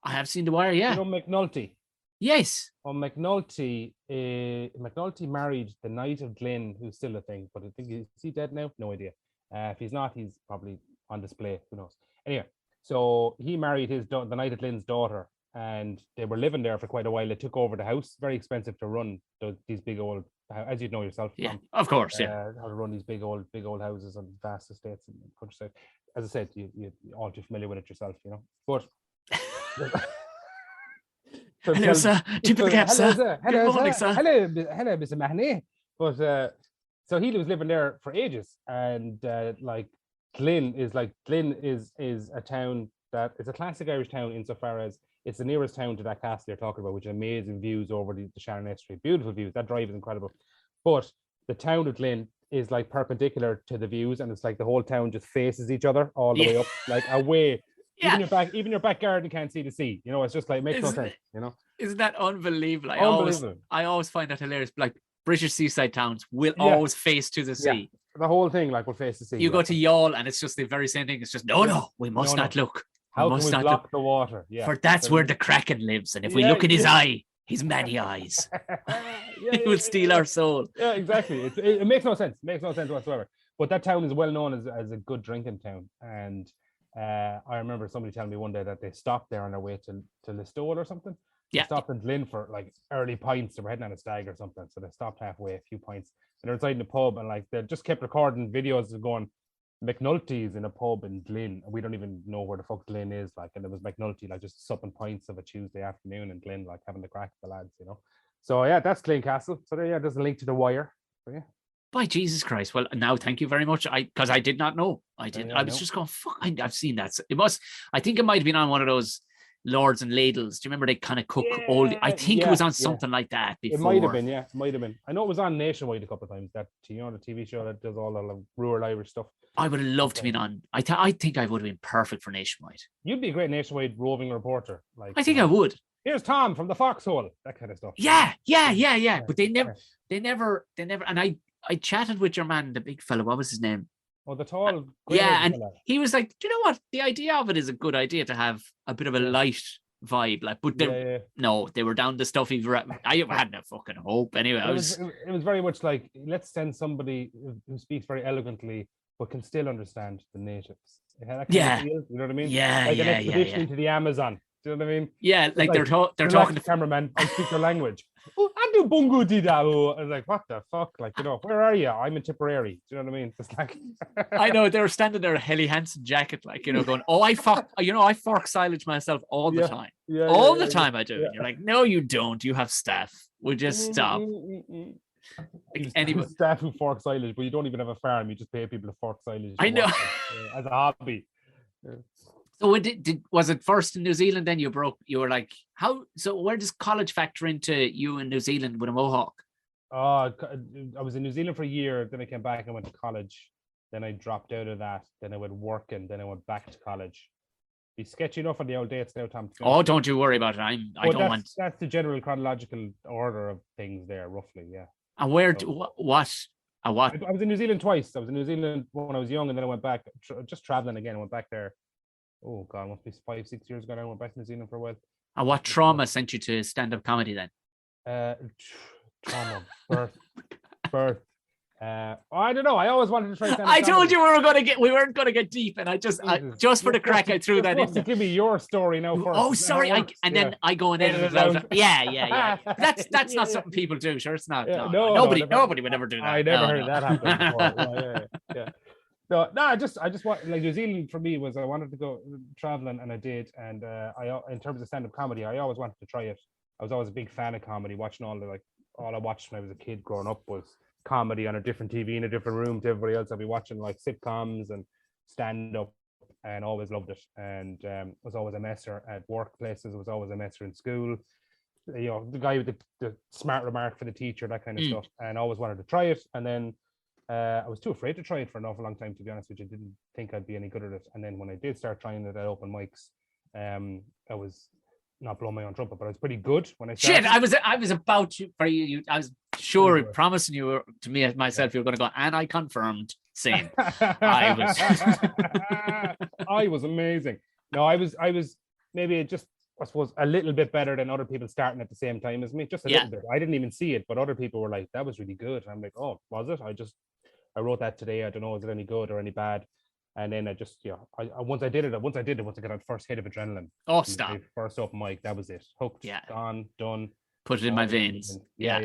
I have seen The Wire. Yeah. McNulty. Yes. Well, McNulty married the Knight of Glyn, who's still a thing, but I think is he dead now? No idea. If he's not, he's probably on display. Who knows? Anyway, so he married the Knight of Glyn's daughter, and they were living there for quite a while. They took over the house. Very expensive to run these big old, as you'd know yourself. Yeah, of course. Yeah, how to run these big old houses on vast estates in the countryside. As I said, you all too familiar with it yourself, But. Hello, sir. Typical cap, sir. Hello, morning, sir. Hello, Mr. Mahoney. But so he was living there for ages, and Glyn is a town that is a classic Irish town insofar as it's the nearest town to that castle you're talking about, which is amazing views over the Shannon Estuary, beautiful views. That drive is incredible. But the town of Glyn is like perpendicular to the views, and it's like the whole town just faces each other all the way up, like away. Yeah. Even your back garden can't see the sea. It's just like makes no sense. Isn't that unbelievable? I always find that hilarious. Like British seaside towns will always face to the sea. The whole thing will face the sea. You go to Youghal and it's just the very same thing. It's just no, we must not look. How can we block the water? Yeah, for that's where the Kraken lives, and if we look in his eye, his many eyes, he will steal our soul. Yeah, exactly. It makes no sense. Makes no sense whatsoever. But that town is well known as a good drinking town, and. I remember somebody telling me one day that they stopped there on their way to Listowel or something. They stopped in Glyn for like early pints. They were heading on a stag or something, so they stopped halfway, a few pints, and they're inside in the pub, and like they just kept recording videos of going McNulty's in a pub in Glyn, and we don't even know where the fuck Glyn is, like, and there was McNulty like just supping pints of a Tuesday afternoon in Glyn, like having the crack with the lads, So yeah, that's Glyn Castle. So there's a link to The Wire. So yeah. By Jesus Christ. Well, now, thank you very much. Because I did not know. I was just going, fuck, I've seen that. I think it might have been on one of those Lords and Ladles. Do you remember they kind of cook I think it was on something like that before. It might have been, it might have been. I know it was on Nationwide a couple of times, that, the TV show that does all the rural Irish stuff. I would have loved to be on. I think I would have been perfect for Nationwide. You'd be a great Nationwide roving reporter. I think I would. Here's Tom from the Foxhole, that kind of stuff. Yeah. But they never, and I chatted with your man, the big fella. What was his name? Oh, the tall. And he was like, "Do you know what? The idea of it is a good idea to have a bit of a light vibe." Like, but no, they were down the stuffy. I had no fucking hope. Anyway, it was very much like, let's send somebody who speaks very elegantly but can still understand the natives. It had that kind of feel, you know what I mean? Yeah, like an expedition into the Amazon. Do you know what I mean? Yeah, like they're Relax, talking to cameraman. I speak your language. Oh, I do bungo di da. I was like, what the fuck? Like, where are you? I'm in Tipperary. Do you know what I mean? It's like I know they were standing there, a Helly Hansen jacket, like, going, oh, I fork silage myself all the time. All the time I do. Yeah. And you're like, no, you don't. You have staff. We'll just stop. Like, anyway. Staff who fork silage, but you don't even have a farm. You just pay people to fork silage. I know. As a hobby. Yeah. So was it first in New Zealand? Then you were like, how? So where does college factor into you in New Zealand with a mohawk? I was in New Zealand for a year. Then I came back and went to college. Then I dropped out of that. Then I went working. Then I went back to college. Be sketchy enough on the old dates now, Tom. Oh, don't you worry about it. That's the general chronological order of things there, roughly. Yeah. And where? What? I was in New Zealand twice. I was in New Zealand when I was young, and then I went back, just traveling again. I went back there. Oh God, must be 5-6 years ago now. I went back to New Zealand for a while. And what trauma sent you to stand-up comedy then? Trauma, birth. I don't know. I always wanted to try stand-up I told comedy. you we weren't gonna get deep, and I just for the crack I threw that in. To give me your story now first. Oh, sorry. Then I go and edit it out. Yeah. That's not something people do. Sure, it's not. Yeah, nobody would ever do that. I never heard that happen before. Yeah. No, I just want, like, New Zealand for me was, I wanted to go traveling, and I did. And I, in terms of stand-up comedy, I always wanted to try it. I was always a big fan of comedy, watching all I watched when I was a kid growing up was comedy on a different TV in a different room to everybody else. I'd be watching like sitcoms and stand-up, and always loved it. And was always a messer at workplaces. Was always a messer in school. The guy with the smart remark for the teacher, that kind of stuff. And always wanted to try it. And then I was too afraid to try it for an awful long time, to be honest with you. I didn't think I'd be any good at it. And then when I did start trying it at open mics, I was not blowing my own trumpet, but I was pretty good when I started. Shit, I was about to, for you. I was sure, promising you to me myself, you were going to go, and I confirmed. Same. I was amazing. No, I was maybe just, I suppose, a little bit better than other people starting at the same time as me. Just a little bit. I didn't even see it, but other people were like, that was really good. And I'm like, oh, was it? I wrote that today. I don't know, is it any good or any bad? And then I just, once I got that first hit of adrenaline. Oh, stop. First open mic, that was it. Hooked, gone, done. Put it in my veins. Yeah.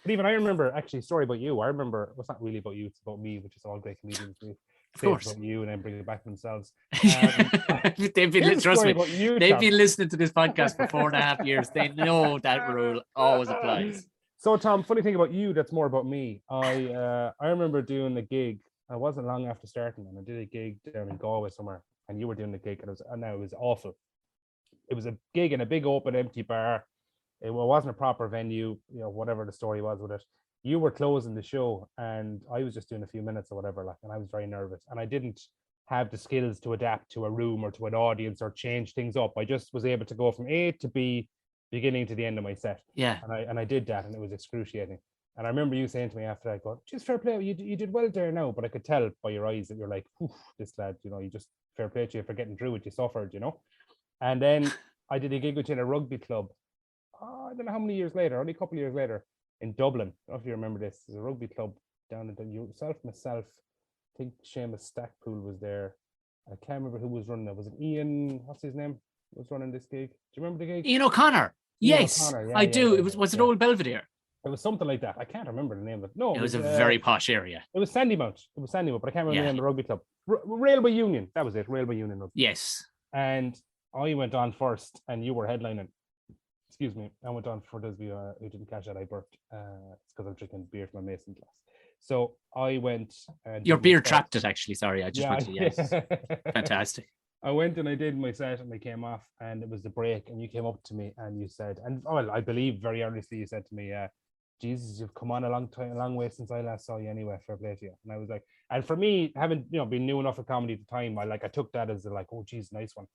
But even I remember, actually, story about you. I remember, it's not really about you, it's about me, which is all great comedians do. Of course. About you and then bring it back to themselves. They've been, trust me, they've been listening to this podcast for 4.5 years. They know that rule always applies. So, Tom, funny thing about you, that's more about me. I remember doing a gig. I wasn't long after starting, and I did a gig down in Galway somewhere, and you were doing the gig, and it was awful. It was a gig in a big open empty bar. It wasn't a proper venue, whatever the story was with it. You were closing the show, and I was just doing a few minutes or whatever, and I was very nervous, and I didn't have the skills to adapt to a room or to an audience or change things up. I just was able to go from A to B, beginning to the end of my set. Yeah. And I did that, and it was excruciating. And I remember you saying to me after that, just fair play, you did well there now, but I could tell by your eyes that you're like, this lad, you just fair play to you for getting through it, you suffered, And then I did a gig with you in a rugby club. I don't know how many years later, only a couple of years later, in Dublin. I don't know if you remember this. There's a rugby club down in yourself, myself. I think Seamus Stackpool was there. I can't remember who was running it. Was it Ian? What's his name? Was running this gig? Do you remember the gig? Ian O'Connor. Yes, I do. Was it Old Belvedere? It was something like that. I can't remember the name of it. No, it was a very posh area. It was Sandymount. But I can't remember the name of the rugby club. Railway Union. That was it. Railway Union. Yes. And I went on first, and you were headlining. Excuse me. I went on for those of you who didn't catch that. I burped. It's because I'm drinking beer from my mason glass. So I went. Your beer trapped it, actually. Sorry, I just wanted to. Yes. Fantastic. I went and I did my set, and I came off, and it was the break, and you came up to me and you said, I believe very earnestly you said to me, Jesus, you've come on a long way since I last saw you anyway, fair play to you. And I was like, and for me, having been new enough at comedy at the time, I took that as oh geez, nice one.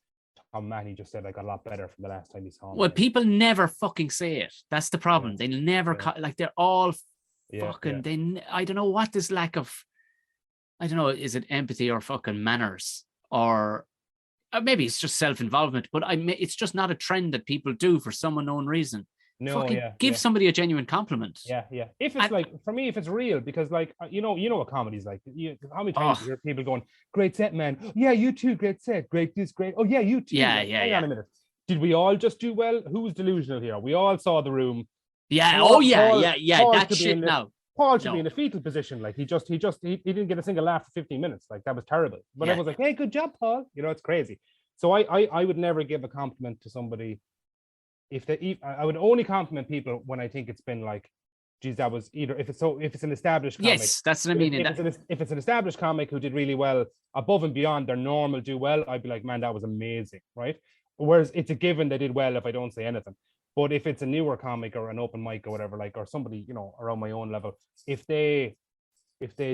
Tom Matty just said I got a lot better from the last time he saw me. Well, people never fucking say it. That's the problem. They never they're all fucking I don't know what this lack of, I don't know, is it empathy or fucking manners, or maybe it's just self-involvement, but it's just not a trend that people do for some unknown reason. No, give somebody a genuine compliment. Yeah. If it's for me, if it's real, because you know what comedy's like. How many times you hear people going, "Great set, man. Yeah, you too. Great set. Great this, great. Oh yeah, you too." Yeah. Hang on a minute. did we all just do well? Who's delusional here? We all saw The Room. Yeah. Paul, Paul that shit now. Paul should be in a fetal position. Like he didn't get a single laugh for 15 minutes. Like that was terrible. But everyone's like, hey, good job, Paul. You know, it's crazy. So I would never give a compliment to somebody I would only compliment people when I think it's been like, geez, that was either if it's an established comic. Yes, that's what I mean. If it's an established comic who did really well above and beyond their normal do well, I'd be like, man, that was amazing, right? Whereas it's a given they did well if I don't say anything. But if it's a newer comic or an open mic or whatever, like, or somebody, you know, around my own level, if they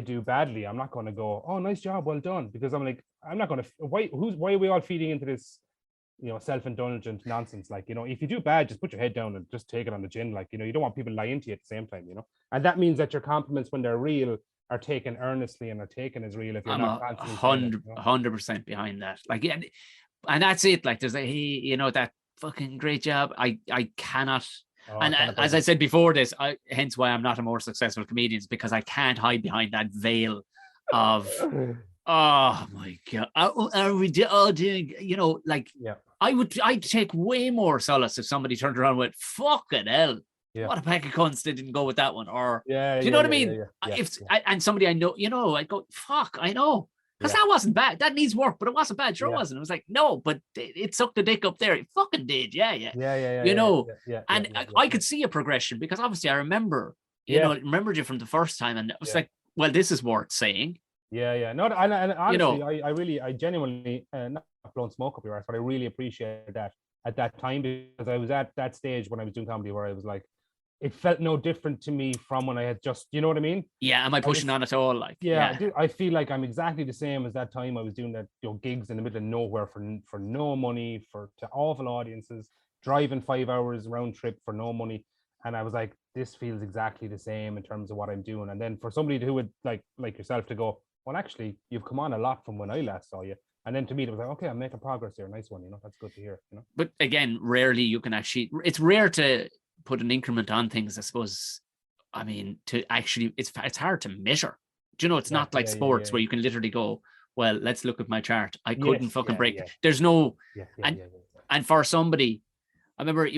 do badly, I'm not going to go, oh, nice job, well done, because I'm like, I'm not going to. Why are we all feeding into this, you know, self-indulgent nonsense? Like, you know, if you do bad, just put your head down and just take it on the chin. Like, you know, you don't want people lying to you at the same time, you know. And that means that your compliments, when they're real, are taken earnestly and are taken as real. If you're not constantly 100% behind that, like, yeah, and that's it. Like, there's a, hey, you know, that fucking great job. I cannot. As I said before this, hence why I'm not a more successful comedian, is because I can't hide behind that veil of, oh my God, are we all doing, you know, like, I'd take way more solace if somebody turned around and went, fucking hell, what a pack of cunts, they didn't go with that one. Or, do you know what I mean? And somebody I know, you know, I go, fuck, I know. Because that wasn't bad. That needs work, but it wasn't bad. Sure, it wasn't. It was like, no, but it sucked the dick up there. It fucking did. Yeah. You know, and I could see a progression, because obviously I remember, you know, remembered you from the first time, and it was like, well, this is worth saying. Yeah. No, and honestly, you know, I genuinely, not blowing smoke up your ass, but I really appreciated that at that time, because I was at that stage when I was doing comedy where I was like, it felt no different to me from when I had just, you know what I mean? Yeah, am I pushing on at all? Like, I feel like I'm exactly the same as that time I was doing that, you know, gigs in the middle of nowhere for no money, to awful audiences, driving 5 hours round trip for no money. And I was like, this feels exactly the same in terms of what I'm doing. And then for somebody who would like yourself to go, well, actually, you've come on a lot from when I last saw you. And then to me, it was like, okay, I'm making progress here. Nice one, you know, that's good to hear, you know. But again, rarely you can actually, it's rare to put an increment on things, I suppose. I mean, to actually, it's hard to measure. Do you know, it's not like sports where you can literally go, well, let's look at my chart. I couldn't fucking break. There's no, and for somebody, I remember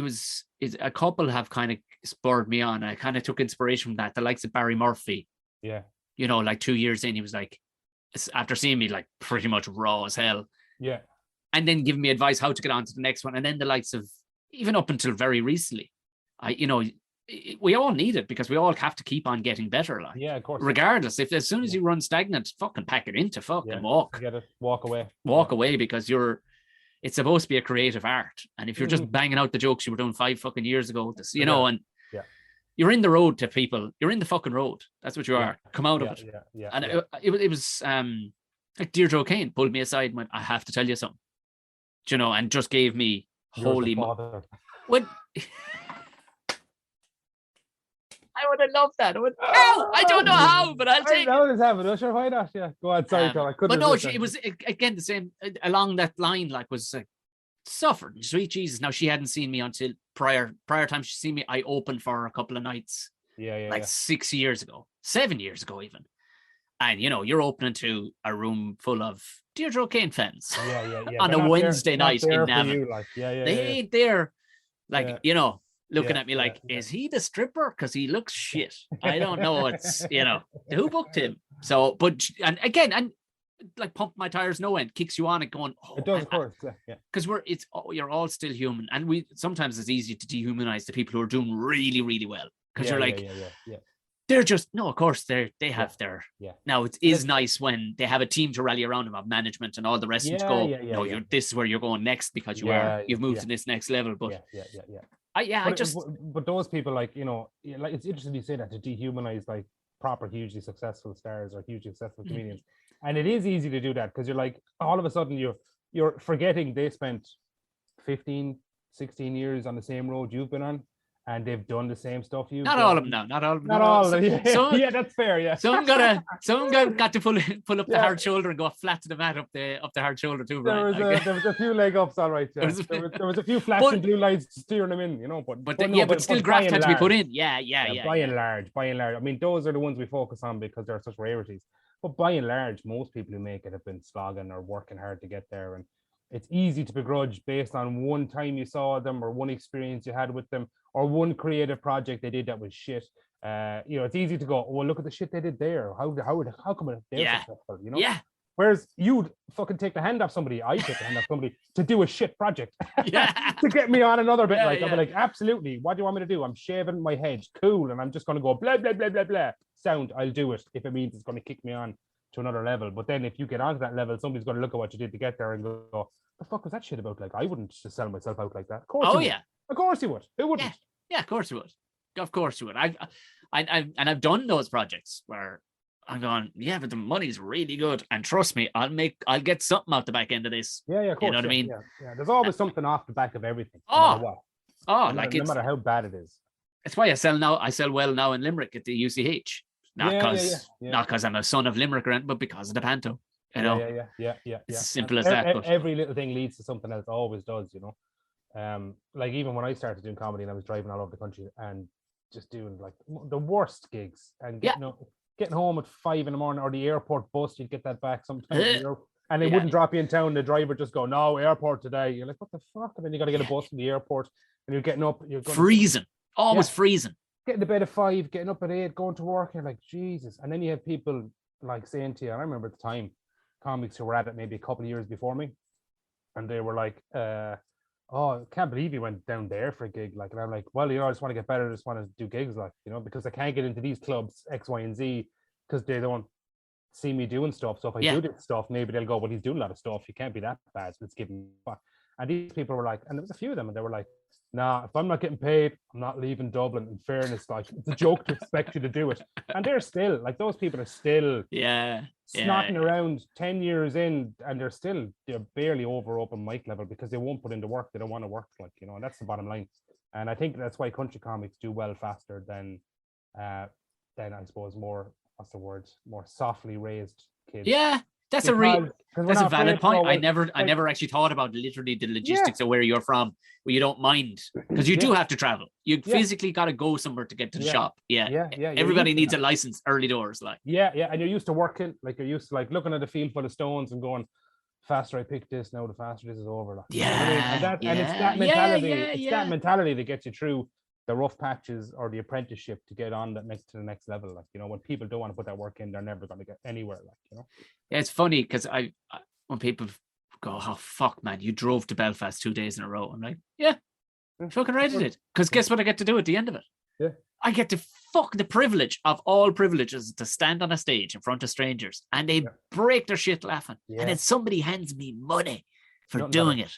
a couple have kind of spurred me on. I kind of took inspiration from that. The likes of Barry Murphy. Yeah. You know, like 2 years in, he was like, after seeing me like pretty much raw as hell. Yeah. And then giving me advice how to get on to the next one. And then the likes of, even up until very recently, we all need it, because we all have to keep on getting better. Like, of course. Regardless, if as soon as you run stagnant, fucking pack it into fucking walk. Get it, walk away. Walk away, because it's supposed to be a creative art. And if you're just banging out the jokes you were doing 5 fucking years ago, you know, and you're in the road to people. You're in the fucking road. That's what you are. Come out of it. And it was like Deirdre O'Kane pulled me aside and went, I have to tell you something. Do you know, and just gave me holy when I would have loved that. I don't know how, but I'll take it. I know this happened. Sure, why not? Yeah, go on. Sorry, Carl. I couldn't. But no, it was again the same along that line. Like, was suffered. Sweet Jesus. Now, she hadn't seen me until prior time she seen me. I opened for her a couple of nights. 6 years ago, 7 years ago, even. And you know, you're opening to a room full of Deirdre O'Kane fans. On a Wednesday night in Navan. They ain't there. Like, you know, looking at me like, is he the stripper? Because he looks shit. I don't know. It's, you know, who booked him? So, but, and again, and like pump my tires no end, kicks you on it going, it does, of course. Because you're all still human. And sometimes it's easy to dehumanize the people who are doing really, really well. Because you're like, they're just, no, of course, they have their, now it is nice when they have a team to rally around them, of management and all the rest to go, this is where you're going next, because you've moved to this next level. But but those people, like, you know, like, it's interesting you say that, to dehumanize like proper hugely successful stars or hugely successful comedians. And it is easy to do that, because you're like, all of a sudden you're forgetting they spent 15, 16 years on the same road you've been on, and they've done the same stuff you've done. All of them now. Not all of them. Yeah, that's fair. Yeah. Someone got to pull up the hard shoulder and go flat to the mat up the hard shoulder too, Brian. There was a few leg ups, all right. Yeah. There was a few flats and blue lights steering them in, you know. But still graft had to be put in. Yeah. By and large. I mean, those are the ones we focus on because they're such rarities. But by and large, most people who make it have been slogging or working hard to get there. And It's easy to begrudge based on one time you saw them or one experience you had with them or one creative project they did that was shit. It's easy to go, oh, well, look at the shit they did there. How come they're successful? Yeah. Whereas you'd fucking take the hand off somebody, I take the hand off somebody to do a shit project. Yeah. To get me on another bit. Yeah, I'll be like, absolutely. What do you want me to do? I'm shaving my head. Cool. And I'm just going to go blah, blah, blah, blah, blah. Sound, I'll do it if it means it's going to kick me on to another level. But then if you get onto that level, somebody's going to look at what you did to get there and go, the fuck was that shit about? Like, I wouldn't just sell myself out like that. Of course. Of course you would. Who wouldn't? Yeah, of course you would. Of course you would. I've done those projects where I'm going, yeah, but the money's really good, and trust me, I'll get something out the back end of this. Yeah, of course. You know what I mean? Yeah. There's always something off the back of everything. No matter how bad it is. That's why I sell well now in Limerick at the UCH. Not because I'm a son of Limerick, but because of the panto. You know? Yeah. It's as simple as that. But every little thing leads to something else. Always does, you know. Like even when I started doing comedy and I was driving all over the country and just doing like the worst gigs and getting home at 5 a.m. or the airport bus, you'd get that back sometimes, and they wouldn't drop you in town. The driver just go, no, airport today. You're like, what the fuck? And then you got to get a bus from the airport, and you're getting up, you're freezing, almost freezing. Getting to bed at 5, getting up at 8, going to work. You're like, Jesus. And then you have people like saying to you, and I remember at the time, comics who were at it maybe a couple of years before me, and they were like, oh, I can't believe you went down there for a gig. Like, and I'm like, well, I just want to get better. I just want to do gigs, like, because I can't get into these clubs X, Y, and Z because they don't see me doing stuff. So if I do this stuff, maybe they'll go, well, he's doing a lot of stuff. He can't be that bad. So let's give him back. And these people were like, and there was a few of them, and they were like, nah, if I'm not getting paid, I'm not leaving Dublin. In fairness, like, it's a joke to expect you to do it. And they're still, like, those people are still snotting around 10 years in, and they're barely over open mic level because they won't put in the work. They don't want to work, like, and that's the bottom line. And I think that's why country comics do well faster than I suppose more softly raised kids. Yeah. That's a valid point. I never actually thought about literally the logistics of where you're from, where you don't mind, because you do have to travel. You physically got to go somewhere to get to the shop. Everybody needs a license early doors, like. And you're used to working, like, you're used to like looking at a field full of stones and going, faster I pick this, now the faster this is over. Like, and it's that mentality. It's that mentality that gets you through the rough patches or the apprenticeship to get on to the next level. Like, when people don't want to put that work in, they're never going to get anywhere. Like, Yeah, it's funny because when people go, oh fuck, man, you drove to Belfast 2 days in a row. I'm like, fucking right I did. Because guess what I get to do at the end of it? Yeah. I get to the privilege of all privileges to stand on a stage in front of strangers and they break their shit laughing. Yeah. And then somebody hands me money for doing it.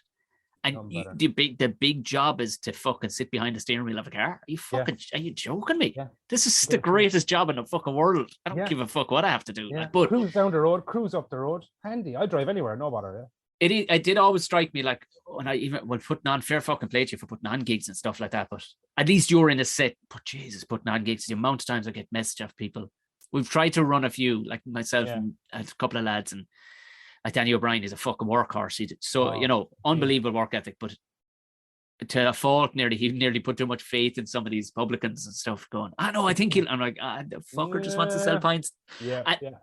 And the big job is to fucking sit behind the steering wheel of a car. Are you joking me? Yeah. This is the greatest job in the fucking world. I don't give a fuck what I have to do. Yeah. But cruise down the road, cruise up the road. Handy. I drive anywhere, no bother. Yeah. It did always strike me, like, when putting on, fair fucking play to you for putting on gigs and stuff like that, but at least you're in a set. But Jesus, putting on gigs, the amount of times I get message off people. We've tried to run a few, like myself and a couple of lads, and like Danny O'Brien is a fucking workhorse. Unbelievable work ethic, but to a fault, he nearly put too much faith in some of these publicans and stuff, going, I think I'm like, the fucker just wants to sell pints.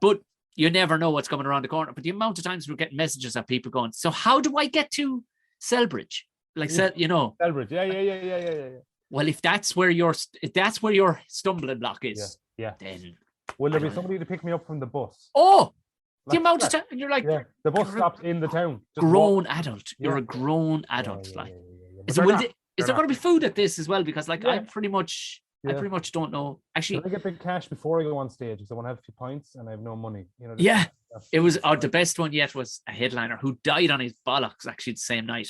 But you never know what's coming around the corner. But the amount of times we're getting messages of people going, so how do I get to Selbridge? Like, Selbridge, yeah. Well, if that's where your stumbling block is, then will there be somebody to pick me up from the bus? Oh, the amount of time, and you're like, the bus stops in the town. Grown adult, you're a grown adult. Is there going to be food at this as well? Because like I pretty much don't know. Actually, I get big cash before I go on stage because I want to have a few pints and I have no money. It was the best one yet was a headliner who died on his bollocks actually the same night.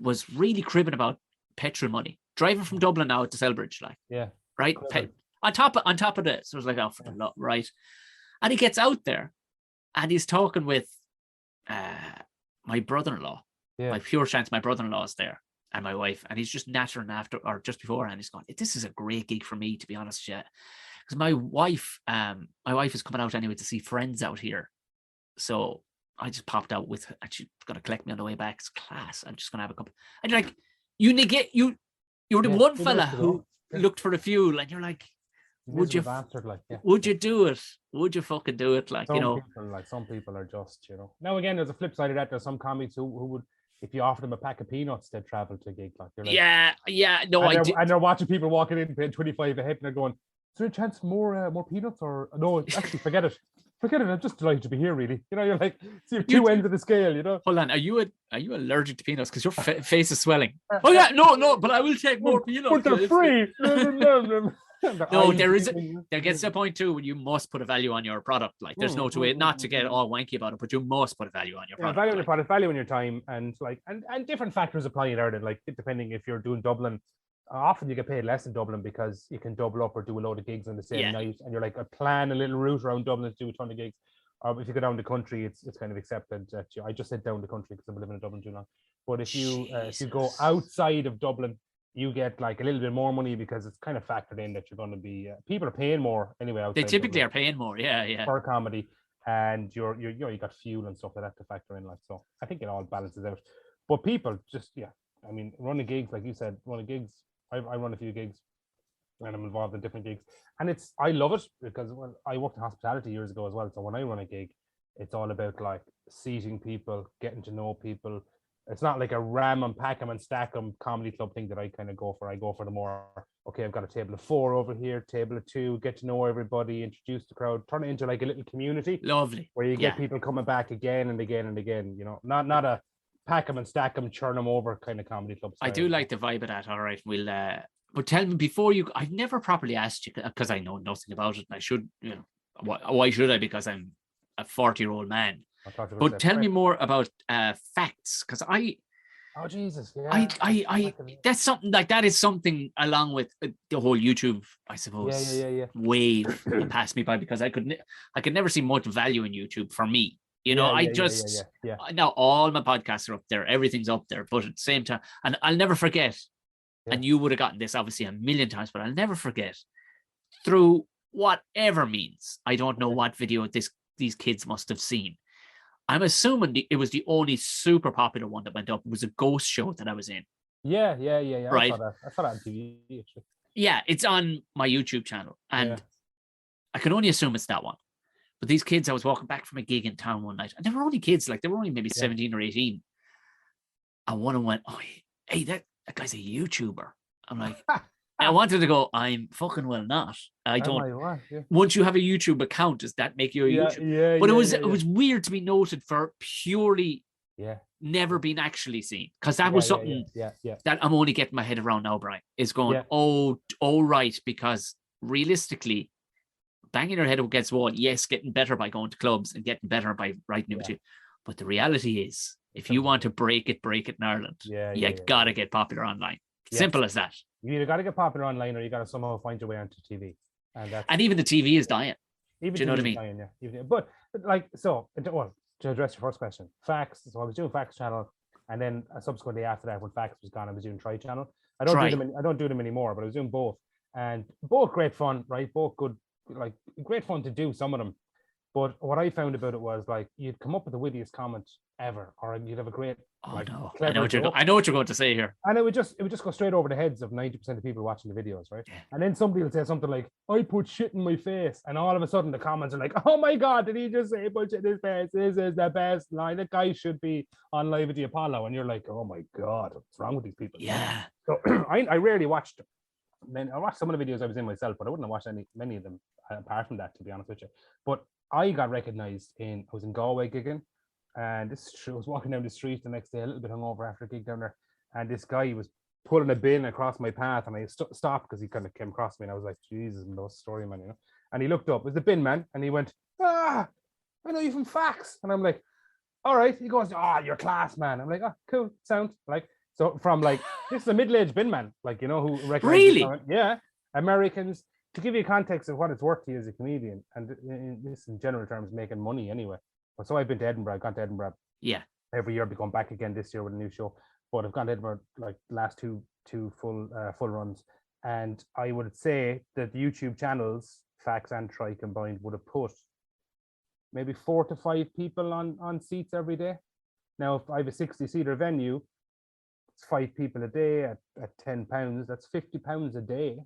Was really cribbing about petrol money, driving from Dublin now to Selbridge, right. On top of this, so it was like, oh, for the love, right? And he gets out there. And he's talking with my brother-in-law, my pure chance. My brother-in-law is there, and my wife, and he's just nattering after or just beforehand. He's going, "This is a great gig for me, to be honest, because my wife is coming out anyway to see friends out here, so I just popped out with her, and she's gonna collect me on the way back. It's class. I'm just gonna have a couple." And you're like, you're the one fella who looked for the fuel, and you're like, would you bastard, like, yeah. would you do it? Would you fucking do it? Like, Some people are just, Now again, there's a flip side of that. There's some comics who would, if you offer them a pack of peanuts, they'd travel to a gig. Like, you're like, no, I did. And they're watching people walking in paying 25 a head, and they're going, "Is there a chance more peanuts?" Or no, actually, forget it. Forget it. I'm just delighted to be here. Really, you're like, see, two ends of the scale. Hold on, are you allergic to peanuts? Because your face is swelling. Oh yeah, no, but I will take more peanuts. But they're free. No, there gets to a point too when you must put a value on your product. Like, there's no way not to get all wanky about it, but you must put a value on your product. Value on your product, value on your time, and and different factors apply in Ireland. Like, depending if you're doing Dublin, often you get paid less in Dublin because you can double up or do a load of gigs on the same night, and you're like, I plan a little route around Dublin to do a ton of gigs. Or if you go down the country, it's kind of accepted that I just said down the country because I've been living in Dublin too long. But if you go outside of Dublin, you get like a little bit more money because it's kind of factored in that you're going to be people are paying more anyway. They typically are paying more, for comedy, and you got fuel and stuff like that to factor in. Like, so I think it all balances out. But people just I mean, running gigs, like you said, running gigs. I run a few gigs, and I'm involved in different gigs, and I love it because I worked in hospitality years ago as well. So when I run a gig, it's all about like seating people, getting to know people. It's not like a ram and pack 'em and stack 'em comedy club thing that I kind of go for. I go for the more, okay, I've got a table of 4 over here, table of 2, get to know everybody, introduce the crowd, turn it into like a little community. Lovely. Where you get people coming back again and again and again, not a pack 'em and stack 'em, churn 'em over kind of comedy club style. I do like the vibe of that. All right, we'll but tell me before I've never properly asked you because I know nothing about it, and I should, why should I? Because I'm a 40-year-old man. But tell me more about facts, because oh Jesus, yeah. I that's something like that is something along with the whole YouTube, I suppose. Wave that passed me by, because I could never see much value in YouTube for me. Now all my podcasts are up there, everything's up there, but at the same time, and I'll never forget. And you would have gotten this obviously a million times, but I'll never forget, through whatever means, I don't know what video these kids must have seen. I'm assuming it was the only super popular one that went up. It was a ghost show that I was in. Yeah. Right. I saw that on TV, actually. Yeah, it's on my YouTube channel, and I can only assume it's that one. But these kids, I was walking back from a gig in town one night, and they were only kids, like they were only maybe 17 or 18. And one of them went, "Oh, hey, that guy's a YouTuber." I'm like, I wanted to go, I'm fucking well not. I don't. Once you have a YouTube account, does that make you a YouTuber? But it was weird to be noted for purely never being actually seen, because that was something that I'm only getting my head around now, Brian, is going, oh right, because realistically, banging your head against the wall, yes, getting better by going to clubs and getting better by writing material. But the reality is, if you want to break it in Ireland, you gotta get popular online. Simple as that. You either gotta get popular online, or you gotta somehow find your way onto TV. And even the TV is dying. Even do you know what I mean? Dying, but like, so, well, to address your first question, facts. So I was doing facts channel, and then subsequently after that, when facts was gone, I was doing try channel. I don't do them anymore, but I was doing both, and both great fun, right? Both good, like great fun to do some of them. But what I found about it was, like, you'd come up with the wittiest comment ever, or you'd have a great, I know what you're going to say here. And it would just go straight over the heads of 90% of people watching the videos, right? Yeah. And then somebody will say something like, "I put shit in my face," and all of a sudden the comments are like, "Oh my God, did he just say put shit in his face? This is the best line. That guy should be on Live at the Apollo." And you're like, "Oh my God, what's wrong with these people?" Yeah. So I rarely watched them. Then I watched some of the videos I was in myself, but I wouldn't have watched many of them apart from that, to be honest with you. But I got recognized I was in Galway gigging, and this is true. I was walking down the street the next day, a little bit hungover after a gig down there, and this guy was pulling a bin across my path, and I stopped because he kind of came across me, and I was like, "Jesus, no story, man," And he looked up, it was the bin man, and he went, "Ah, I know you from Fax," and I'm like, "All right." He goes, "Ah, you're class, man." I'm like, "Oh, cool, sound like." So from like, this is a middle-aged bin man, like, who recognizes really, Americans. To give you context of what it's worth to you as a comedian, and this in general terms, making money anyway. So I've been to Edinburgh. I've gone to Edinburgh. Yeah. Every year, I'll be going back again this year with a new show. But I've gone to Edinburgh like last two full runs, and I would say that the YouTube channels, Fax and Try combined, would have put maybe 4 to 5 people on seats every day. Now, if I have a 60-seater venue, it's 5 people a day at £10. That's £50 a day.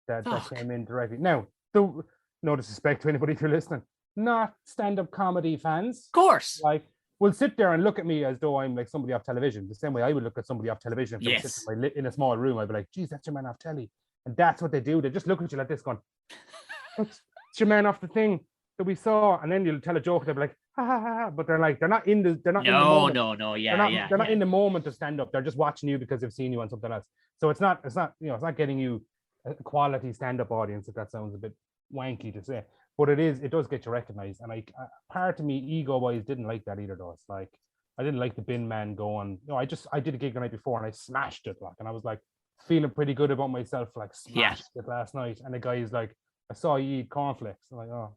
that Fuck. came in directly. Now, no disrespect to anybody if you're listening, not stand-up comedy fans. Of course. Like, will sit there and look at me as though I'm like somebody off television. The same way I would look at somebody off television if they were sitting in a small room. I'd be like, geez, that's your man off telly. And that's what they do. They just look at you like this going, it's your man off the thing that we saw. And then you'll tell a joke, they'll be like, ha ha ha. But they're not in the moment. No. Yeah. They're not in the moment of stand up. They're just watching you because they've seen you on something else. So it's not getting you a quality stand-up audience, if that sounds a bit wanky to say. But it does get you recognized. And part of me, ego-wise, didn't like that either, though. It's like, I didn't like the bin man going, I did a gig the night before and I smashed it, like, and I was like feeling pretty good about myself, like smashed it last night. And the guy is like, I saw you eat cornflakes. I'm like, oh,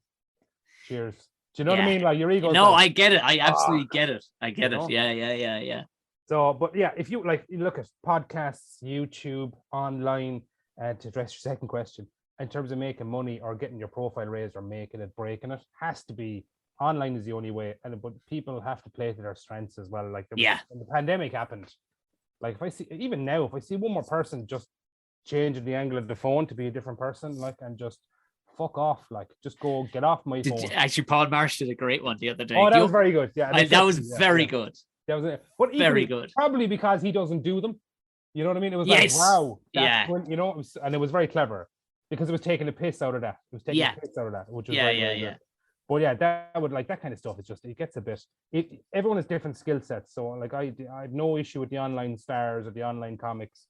cheers. Do you know what I mean? Like, your ego. No, like, I get it. I absolutely get it. I get it. Yeah. So, but yeah, if you look at podcasts, YouTube, online, to address your second question, in terms of making money or getting your profile raised or making it, breaking it, has to be online is the only way. But people have to play to their strengths as well. Like, when the pandemic happened, like, even now, if I see one more person just changing the angle of the phone to be a different person, like, and just fuck off, like, just go get off my phone. Actually, Paul Marsh did a great one the other day. Oh, that was very good. Yeah, that was very good. That was it. But very good. Probably because he doesn't do them. You know what I mean? It was like, wow. When, and it was very clever because it was taking a piss out of that. It was taking a piss out of that, which was very good. But yeah, that kind of stuff is just, it gets a bit, everyone has different skill sets. So like, I have no issue with the online stars or the online comics.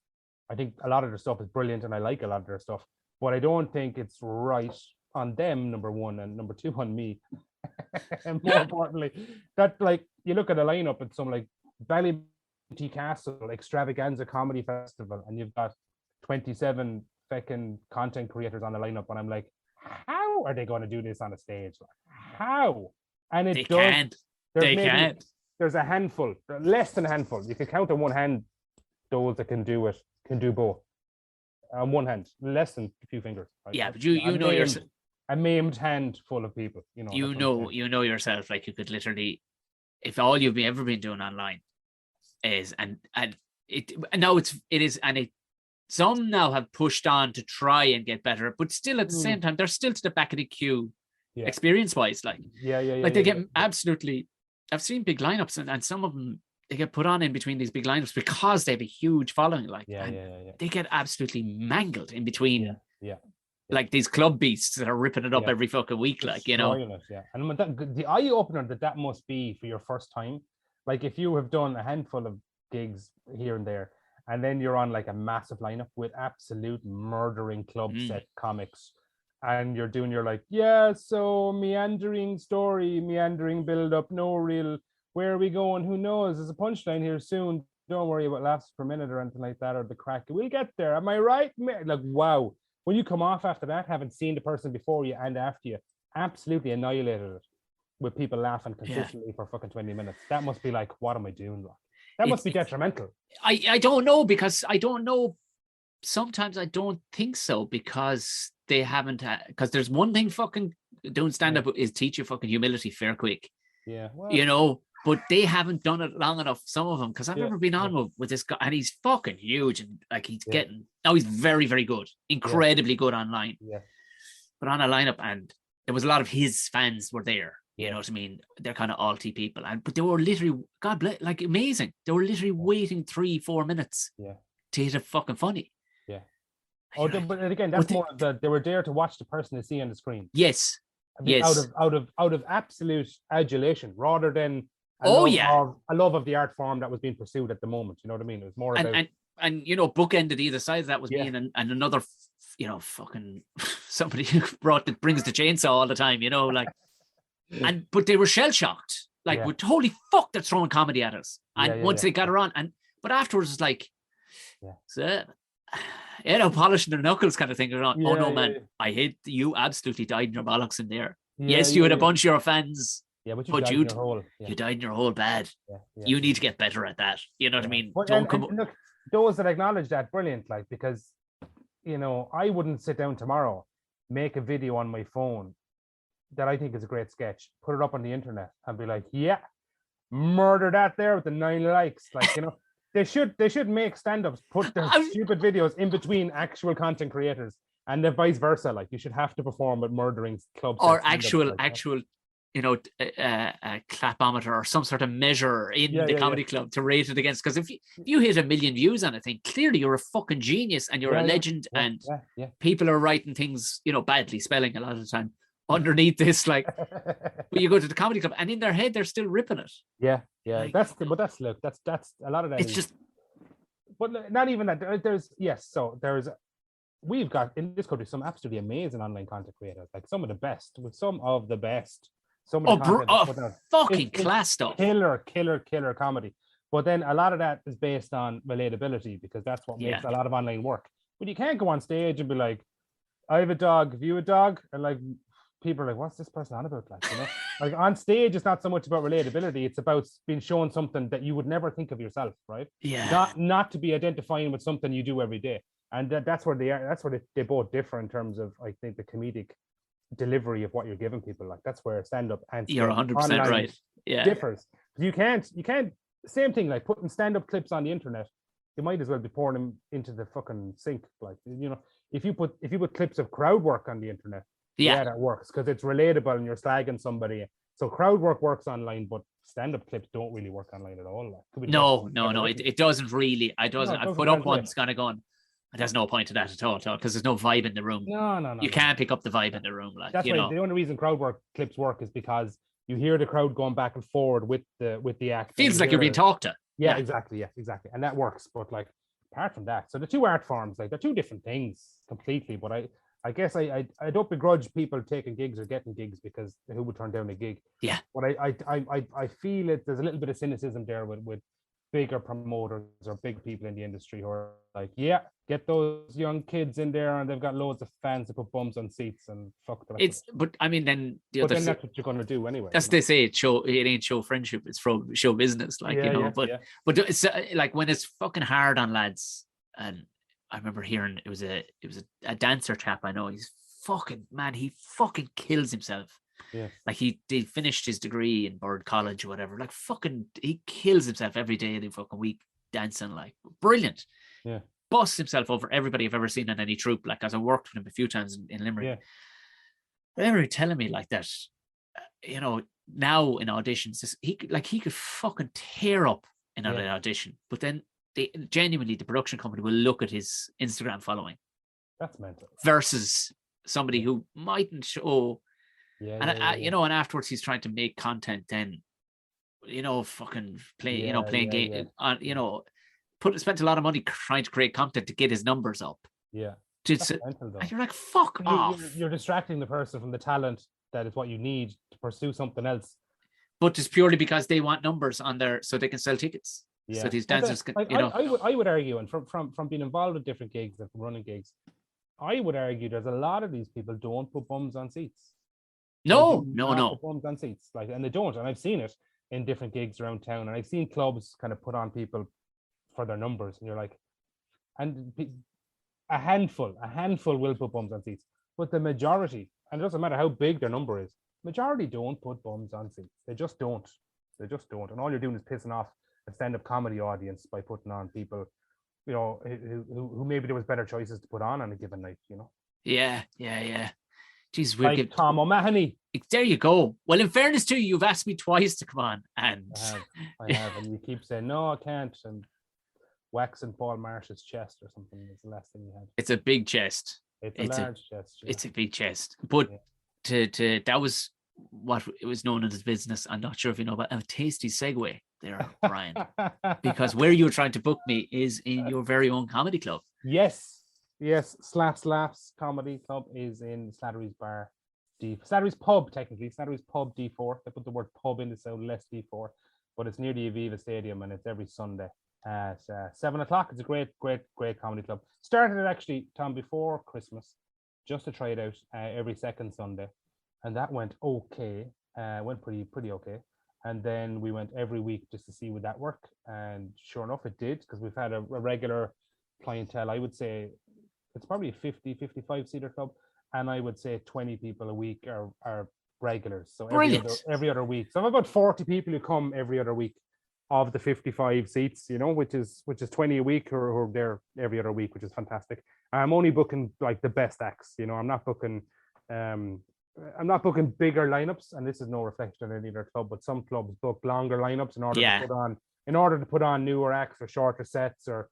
I think a lot of their stuff is brilliant and I like a lot of their stuff, but I don't think it's right on them, number one, and number two on me. And more importantly, that, like, you look at a lineup at some like Ballymoney Castle Extravaganza Comedy Festival and you've got 27 fucking content creators on the lineup, and I'm like, how are they going to do this on a stage? How? And they can't. There's a handful, less than a handful. You can count on one hand those that can do it, can do both. On one hand, less than a few fingers. Yeah, but you know yourself. A maimed hand full of people. You know yourself. Like, you could literally, if all you've ever been doing online is, and now it is, and some now have pushed on to try and get better, but still at the same time, they're still to the back of the queue, experience-wise. Like, they get absolutely. I've seen big lineups, and some of them they get put on in between these big lineups because they have a huge following. Like, they get absolutely mangled in between. Like these club beasts that are ripping it up every fucking week, like, you know. And the eye opener that must be for your first time. Like, if you have done a handful of gigs here and there, and then you're on like a massive lineup with absolute murdering club set comics, and you're doing your like, so meandering story, meandering build up, no real, where are we going? Who knows? There's a punchline here soon. Don't worry about laughs per minute or anything like that, or the crack. We'll get there. Am I right? Like, wow. When you come off after that, having seen the person before you and after you, absolutely annihilated it with people laughing consistently for fucking 20 minutes. That must be like, what am I doing? That must be detrimental. I don't know, because I don't know. Sometimes I don't think so, because they haven't, because there's one thing fucking doing stand-up is teach you fucking humility fair quick. Yeah. Well, you know, but they haven't done it long enough, some of them, because I've never been on with this guy, and he's fucking huge, and like he's he's very, very good, incredibly good online. Yeah. But on a lineup, and there was a lot of his fans were there. You know what I mean? They're kind of alty people, but they were literally, God bless, like, amazing. They were literally waiting 3-4 minutes to hit it fucking funny. Yeah. Oh, but again, that's more that they were there to watch the person they see on the screen. Yes. I mean, out of absolute adulation, rather than a love of the art form that was being pursued at the moment. You know what I mean? It was more about and you know, bookended either side of that was me and another, you know, fucking somebody who brings the chainsaw all the time. You know, like. But they were shell shocked, like, with holy fuck, they're throwing comedy at us. And once they got her on, but afterwards it's like, polishing their knuckles kind of thing. Oh no, man, I hate you. Absolutely died in your bollocks in there. Yes, you had a bunch of your fans. Yeah, but you died in your hole bad. You need to get better at that. You know what I mean? But, and look, those that acknowledge that, brilliant. Like, because, you know, I wouldn't sit down tomorrow, make a video on my phone that I think is a great sketch, put it up on the internet and be like, murder that there with the 9 likes. Like, you know, they should make stand-ups, put their stupid videos in between actual content creators And then vice versa, like you should have to perform at murdering club or set stand-ups, like, actual a clapometer or some sort of measure in the comedy club to rate it against. Because if you hit 1 million views on a thing, clearly you're a fucking genius and you're a legend, and people are writing things, badly spelling a lot of the time underneath this, like. But you go to the comedy club and in their head they're still ripping it. Yeah. Like, that's a lot of that. It's just, but not even that. We've got in this country some absolutely amazing online content creators, like some of the best, with some of the best. Some of the fucking class stuff. Killer comedy. But then a lot of that is based on relatability, because that's what makes a lot of online work. But you can't go on stage and be like, I have a dog, have you a dog? And like people are like, what's this person on about? Like, like on stage, it's not so much about relatability, it's about being shown something that you would never think of yourself, right? Yeah. Not to be identifying with something you do every day. And that's where they both differ in terms of, I think, the comedic delivery of what you're giving people. Like that's where stand-up and you're 100% right. Yeah, differs. You can't same thing, like putting stand-up clips on the internet, you might as well be pouring them into the fucking sink. Like, if you put clips of crowd work on the internet, that works because it's relatable and you're slagging somebody. So crowd work works online, but stand-up clips don't really work online at all. Like, no, it doesn't really. I've put up ones kind of going, there's no point to that at all, because there's no vibe in the room. No. You can't pick up the vibe in the room. Like, that's why the only reason crowd work clips work is because you hear the crowd going back and forward with the act. Feels like you're being talked to. Yeah, exactly. And that works. But like, apart from that, so the two art forms, like, they're two different things completely. But I guess I don't begrudge people taking gigs or getting gigs, because who would turn down a gig? Yeah. But I feel there's a little bit of cynicism there with bigger promoters or big people in the industry who are like, get those young kids in there and they've got loads of fans to put bums on seats and fuck the rest. But I mean, then then that's what you're going to do anyway. That's they say it ain't show friendship, it's from show business, like, but it's like when it's fucking hard on lads. And I remember hearing it was a dancer chap I know, he's fucking man, he fucking kills himself. Yeah. Like he finished his degree in Bird College or whatever. Like fucking, he kills himself every day of the fucking week dancing. Like brilliant. Yeah. Busts himself over everybody I've ever seen in any troupe. Like, as I worked with him a few times in Limerick. Yeah. I remember telling me like that. Now in auditions, he could fucking tear up in an audition. But then the production company will look at his Instagram following. That's mental. Versus somebody who mightn't show. And afterwards he's trying to make content then, fucking playing game on, spent a lot of money trying to create content to get his numbers up. Yeah. And you're like, fuck off. You're distracting the person from the talent that is what you need to pursue something else. But just purely because they want numbers on there so they can sell tickets. Yeah. So these dancers can, I would argue, and from being involved with different gigs and from running gigs, I would argue there's a lot of these people don't put bums on seats. No. Bums on seats, like, and they don't. And I've seen it in different gigs around town, and I've seen clubs kind of put on people for their numbers, and you're like, and a handful will put bums on seats, but the majority, and it doesn't matter how big their number is, majority don't put bums on seats. They just don't. And all you're doing is pissing off a stand-up comedy audience by putting on people, who maybe there was better choices to put on a given night. Yeah. Jeez, like Tom O'Mahony. There you go. Well, in fairness to you, you've asked me twice to come on, and I have, and you keep saying no, I can't, and waxing Paul Marsh's chest or something is the last thing you had. It's a big chest. It's a large chest. Yeah. It's a big chest, but to that was what it was known as business. I'm not sure if you know, but a tasty segue there, Brian, because where you're trying to book me is in your very own comedy club. Yes. Slaps Laughs Comedy Club is in Slattery's Bar Slattery's Pub, technically. Slattery's Pub D4. They put the word pub in the sound, less D4, but it's near the Aviva Stadium, and it's every Sunday at 7:00. It's a great comedy club. Started it actually, Tom, before Christmas, just to try it out every second Sunday, and that went okay. Went pretty okay. And then we went every week just to see would that work, and sure enough, it did, because we've had a regular clientele. I would say it's probably a 55 seater club, and I would say 20 people a week are regulars. So every other week. So I'm about 40 people who come every other week, of the 55 seats, you know, which is 20 a week, or there every other week, which is fantastic. I'm only booking like the best acts, you know. I'm not booking bigger lineups, and this is no reflection on any other club, but some clubs book longer lineups in order to put on newer acts or shorter sets or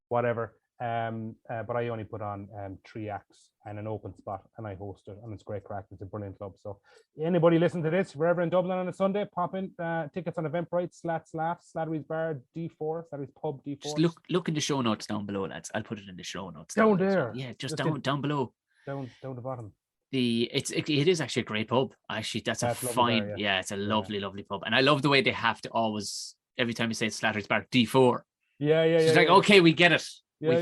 whatever. But I only put on 3 acts and an open spot, and I host it, and it's great crack. It's a brilliant club. So anybody listen to this, wherever in Dublin on a Sunday, pop in. Tickets on Eventbrite, Slats Laughs, Slattery's Bar D4, Slattery's Pub D4. Just look in the show notes down below, lads. I'll put it in the show notes down there. Yeah, just down below. Down the bottom. It is actually a great pub. Actually, that's a fine. Bar, yeah, it's a lovely pub, and I love the way they have to always, every time you say Slattery's Bar D4. Yeah. It's like, okay, we get it. We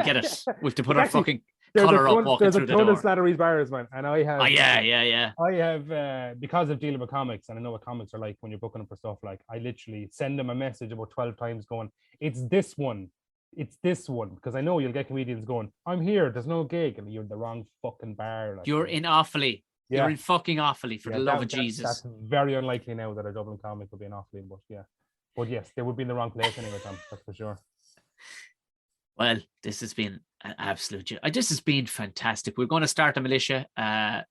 get it. We have to put our fucking collar up walking through the door. There's a ton of Slattery's bars, man, and I have. Oh yeah. I have because of dealing with comics, and I know what comics are like when you're booking them for stuff. Like, I literally send them a message about 12 times, going, "It's this one," because I know you'll get comedians going, "I'm here. There's no gig," and you're in the wrong fucking bar. Like, you're in Offaly. Yeah. You're in fucking Offaly, for the love of Jesus. That's very unlikely now that a Dublin comic would be in Offaly, but yes, they would be in the wrong place anyway, Tom. That's for sure. Well, this has been an absolute. This has been fantastic. We're going to start a militia,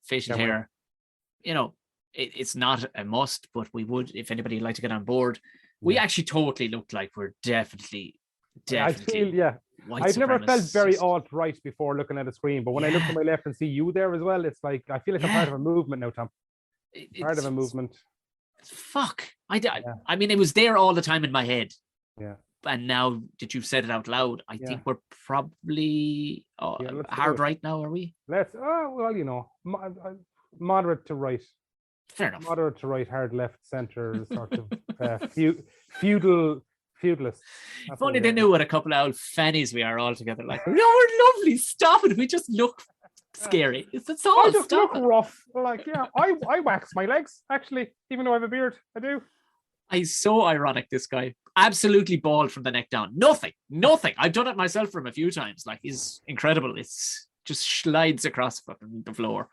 facial hair. You know, it's not a must, but we would, if anybody would like to get on board. We actually totally look like we're definitely. I feel, I've never felt very alt-right before looking at a screen, but when I look to my left and see you there as well, it's like I feel like I'm part of a movement now, Tom. Part of a movement. Fuck. I mean, it was there all the time in my head. Yeah. And now that you've said it out loud, I think we're probably hard right now, are we? Moderate to right. Fair enough. Moderate to right, hard left, centre, sort of feudalists. If only they knew what a couple of old fannies we are all together. Like, no, we're lovely. Stop it. We just look scary. It's all. I just look rough. Like, I wax my legs, actually, even though I have a beard. I do. He's so ironic, this guy. Absolutely bald from the neck down. Nothing. I've done it myself from a few times. Like, he's incredible. It's just slides across the floor.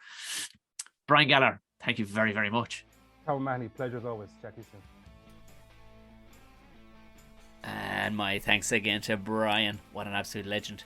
Brian Gallagher, thank you very, very much. How many pleasures always. Chat to you soon. And my thanks again to Brian. What an absolute legend.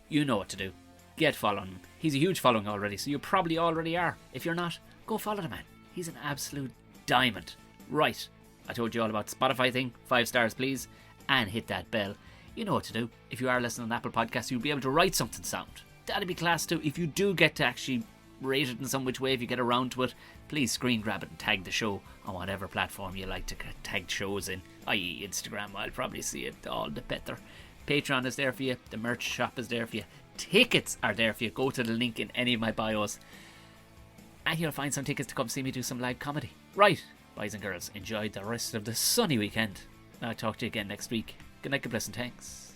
You know what to do. Get following him. He's a huge following already, so you probably already are. If you're not, go follow the man. He's an absolute diamond. Right. I told you all about the Spotify thing. 5 stars, please. And hit that bell. You know what to do. If you are listening on Apple Podcasts, you'll be able to write something sound. That'd be class too. If you do get to actually rate it in some which way, if you get around to it, please screen grab it and tag the show on whatever platform you like to tag shows in, i.e. Instagram. I'll probably see it all the better. Patreon is there for you. The merch shop is there for you. Tickets are there for you. Go to the link in any of my bios and you'll find some tickets to come see me do some live comedy. Right, boys and girls, enjoy the rest of the sunny weekend. I'll talk to you again next week. Good night, good bless, and thanks.